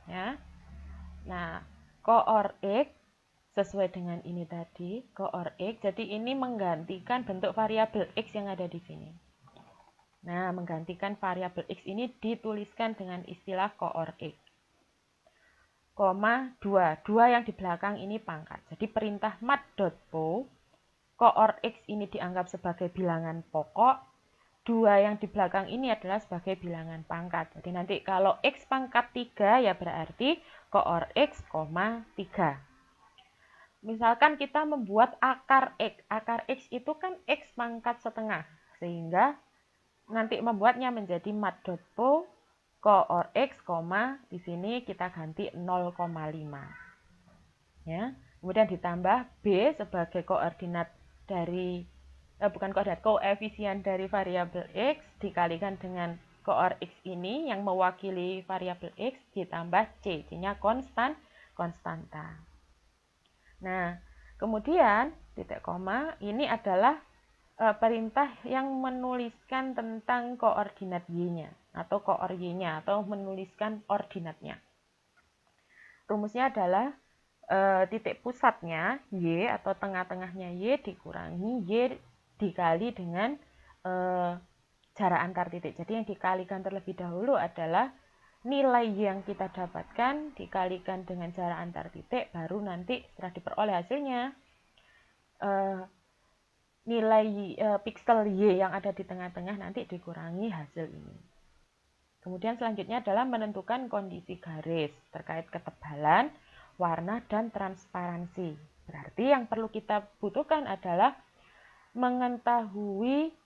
Ya. Nah, koor X sesuai dengan ini tadi, koor X. Jadi ini menggantikan bentuk variabel X yang ada di sini. Nah, menggantikan variabel X ini dituliskan dengan istilah koor X. Koma 2 yang di belakang ini pangkat. Jadi perintah mat.po, koor X ini dianggap sebagai bilangan pokok, 2 yang di belakang ini adalah sebagai bilangan pangkat. Jadi nanti kalau X pangkat 3 ya berarti koor X, 3. Misalkan kita membuat akar X. Akar X itu kan X pangkat setengah. Sehingga nanti membuatnya menjadi mat.po, koor X, di sini kita ganti 0,5. Ya. Kemudian ditambah B sebagai koordinat dari koefisien dari variabel X dikalikan dengan koor X ini yang mewakili variabel X ditambah C. C-nya konstanta. Nah, kemudian titik koma ini adalah perintah yang menuliskan tentang koordinat Y-nya atau koor Y-nya atau menuliskan ordinatnya. Rumusnya adalah titik pusatnya Y atau tengah-tengahnya Y dikurangi Y dikali dengan jarak antar titik. Jadi yang dikalikan terlebih dahulu adalah nilai Y yang kita dapatkan dikalikan dengan jarak antar titik, baru nanti setelah diperoleh hasilnya nilai piksel Y yang ada di tengah-tengah nanti dikurangi hasil ini. Kemudian selanjutnya adalah menentukan kondisi garis terkait ketebalan, warna, dan transparansi. Berarti yang perlu kita butuhkan adalah mengetahui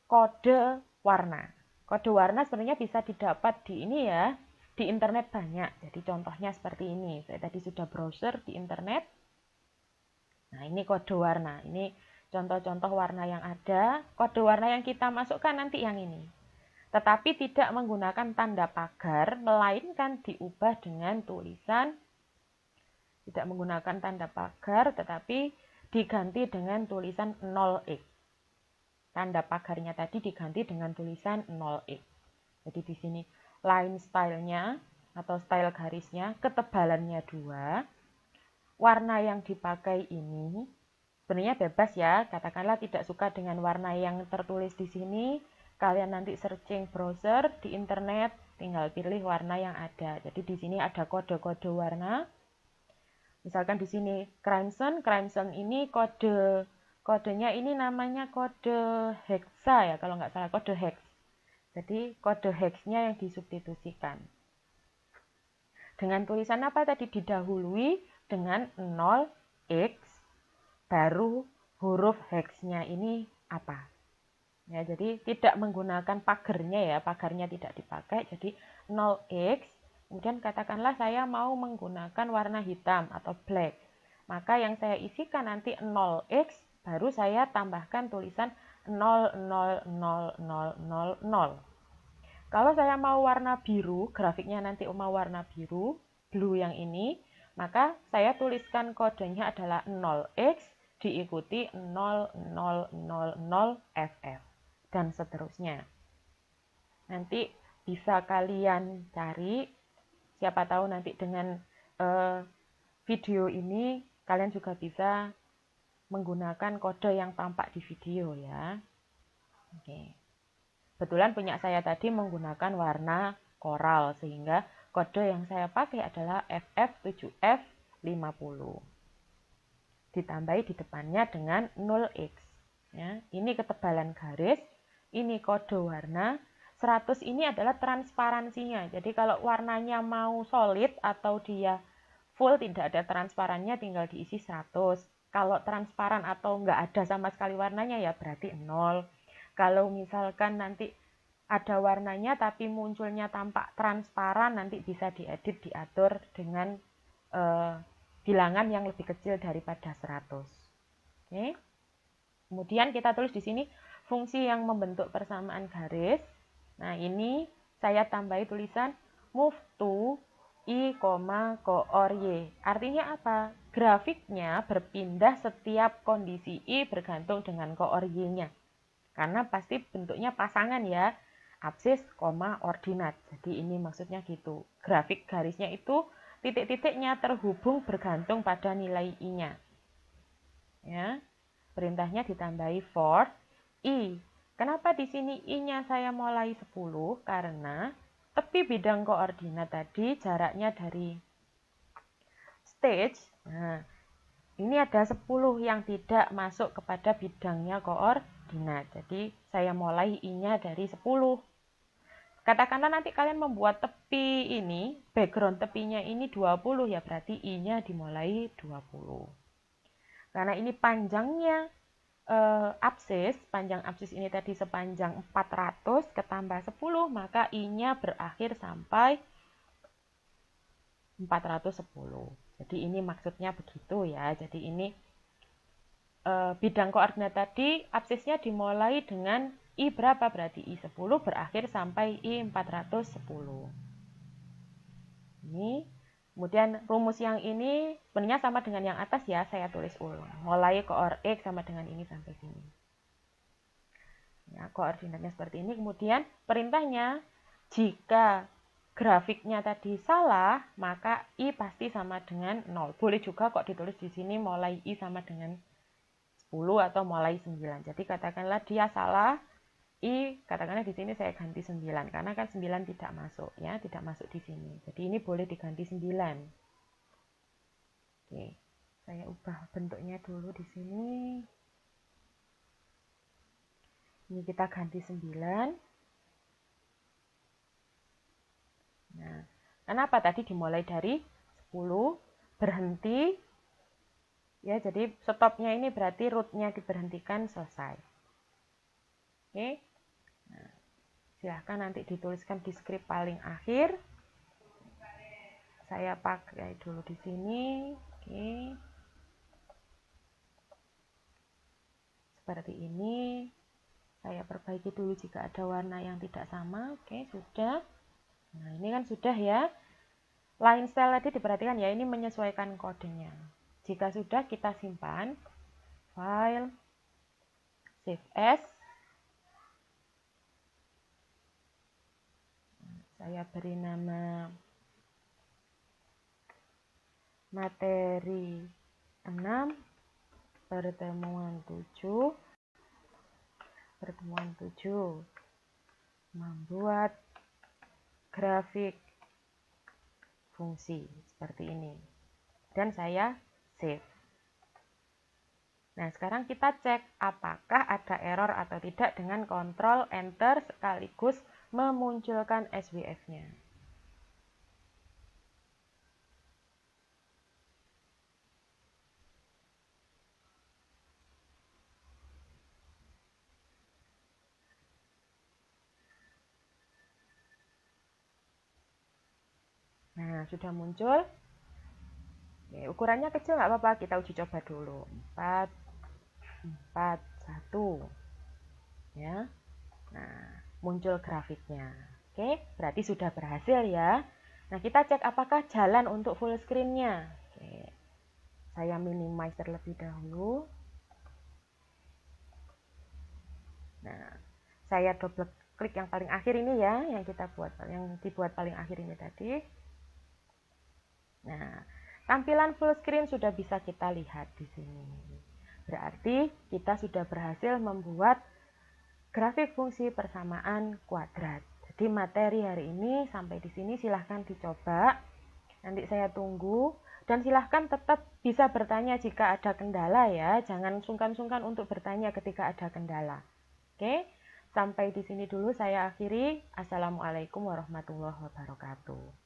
kode warna. Kode warna sebenarnya bisa didapat di ini ya, di internet banyak. Jadi contohnya seperti ini. Saya tadi sudah browser di internet. Nah, ini kode warna. Ini contoh-contoh warna yang ada. Kode warna yang kita masukkan nanti yang ini. Tetapi tidak menggunakan tanda pagar, melainkan diubah dengan tulisan. Tidak menggunakan tanda pagar, tetapi diganti dengan tulisan 0x. Tanda pagarnya tadi diganti dengan tulisan 0x. Jadi di sini line style-nya atau style garisnya ketebalannya 2. Warna yang dipakai ini sebenarnya bebas ya. Katakanlah tidak suka dengan warna yang tertulis di sini. Kalian nanti searching browser di internet, tinggal pilih warna yang ada. Jadi di sini ada kode-kode warna. Misalkan di sini crimson ini kodenya ini namanya kode hexa ya, kalau nggak salah kode hex. Jadi kode hexnya yang disubstitusikan. Dengan tulisan apa tadi? Didahului dengan 0x, baru huruf hexnya ini apa? Ya, jadi tidak menggunakan pagarnya ya, pagarnya tidak dipakai. Jadi 0x, kemudian katakanlah saya mau menggunakan warna hitam atau black. Maka yang saya isikan nanti 0x, baru saya tambahkan tulisan 0,000,000. Kalau saya mau warna biru, grafiknya nanti mau warna biru, blue yang ini, maka saya tuliskan kodenya adalah 0x diikuti 0000FF dan seterusnya. Nanti bisa kalian cari, siapa tahu nanti dengan video ini kalian juga bisa menggunakan kode yang tampak di video ya. Oke. Kebetulan punya saya tadi menggunakan warna koral, sehingga kode yang saya pakai adalah FF7F50. Ditambahi di depannya dengan 0x. Ya, ini ketebalan garis, ini kode warna. 100 ini adalah transparansinya. Jadi kalau warnanya mau solid atau dia full tidak ada transparannya, tinggal diisi 100. Kalau transparan atau nggak ada sama sekali warnanya ya berarti 0. Kalau misalkan nanti ada warnanya tapi munculnya tampak transparan, nanti bisa diedit, diatur dengan bilangan yang lebih kecil daripada 100. Oke. Kemudian kita tulis di sini fungsi yang membentuk persamaan garis. Nah, ini saya tambahi tulisan move to I, koor Y. Artinya apa? Grafiknya berpindah setiap kondisi I bergantung dengan koor Y-nya. Karena pasti bentuknya pasangan ya. Absis, ordinat. Jadi ini maksudnya gitu. Grafik garisnya itu titik-titiknya terhubung bergantung pada nilai I-nya. Ya. Perintahnya ditambahi for I. Kenapa di sini I-nya saya mulai 10? Karena tepi bidang koordinat tadi jaraknya dari stage. Nah, ini ada 10 yang tidak masuk kepada bidangnya koordinat. Jadi saya mulai I-nya dari 10. Katakanlah nanti kalian membuat tepi ini, background tepinya ini 20 ya, berarti I-nya dimulai 20. Karena ini panjangnya absis, panjang absis ini tadi sepanjang 400 ketambah 10, maka I-nya berakhir sampai 410. Jadi ini maksudnya begitu ya. Jadi ini bidang koordinat tadi absisnya dimulai dengan I berapa? Berarti I 10 berakhir sampai I 410. Ini. Kemudian rumus yang ini sebenarnya sama dengan yang atas ya, saya tulis ulang. Mulai koor X sama dengan ini sampai sini. Ya, koordinatnya seperti ini. Kemudian perintahnya, jika grafiknya tadi salah, maka I pasti sama dengan 0. Boleh juga kok ditulis di sini mulai I sama dengan 10 atau mulai 9. Jadi katakanlah dia salah, I, katakanlah di sini saya ganti 9 karena kan 9 tidak masuk ya, tidak masuk di sini. Jadi ini boleh diganti 9. Oke. Saya ubah bentuknya dulu di sini. Ini kita ganti 9. Nah, kenapa tadi dimulai dari 10 berhenti ya, jadi stopnya ini berarti rootnya diberhentikan, selesai. Oke. Nah, silahkan nanti dituliskan di script paling akhir. saya pakai dulu di sini. Oke. Seperti ini. Saya perbaiki dulu jika ada warna yang tidak sama. Oke, sudah. Nah, ini kan sudah ya. Line style tadi diperhatikan ya, ini menyesuaikan kodenya. Jika sudah, kita simpan. File, save as. Saya beri nama materi 6, pertemuan 7. Pertemuan 7, membuat grafik fungsi seperti ini. Dan saya save. Nah, sekarang kita cek apakah ada error atau tidak dengan Ctrl Enter sekaligus memunculkan SWF-nya. Nah, sudah muncul. Oke, ukurannya kecil nggak apa-apa, kita uji coba dulu. 4, 4, 1. Ya. Nah, muncul grafiknya. Oke, berarti sudah berhasil ya. Nah, kita cek apakah jalan untuk full screen-nya. Oke. Saya minimize terlebih dahulu. Nah, saya double klik yang paling akhir ini ya, yang dibuat paling akhir ini tadi. Nah, tampilan full screen sudah bisa kita lihat di sini. Berarti kita sudah berhasil membuat grafik fungsi persamaan kuadrat. Jadi materi hari ini sampai di sini silahkan dicoba. Nanti saya tunggu. Dan silahkan tetap bisa bertanya jika ada kendala ya. Jangan sungkan-sungkan untuk bertanya ketika ada kendala. Oke, sampai di sini dulu saya akhiri. Assalamualaikum warahmatullahi wabarakatuh.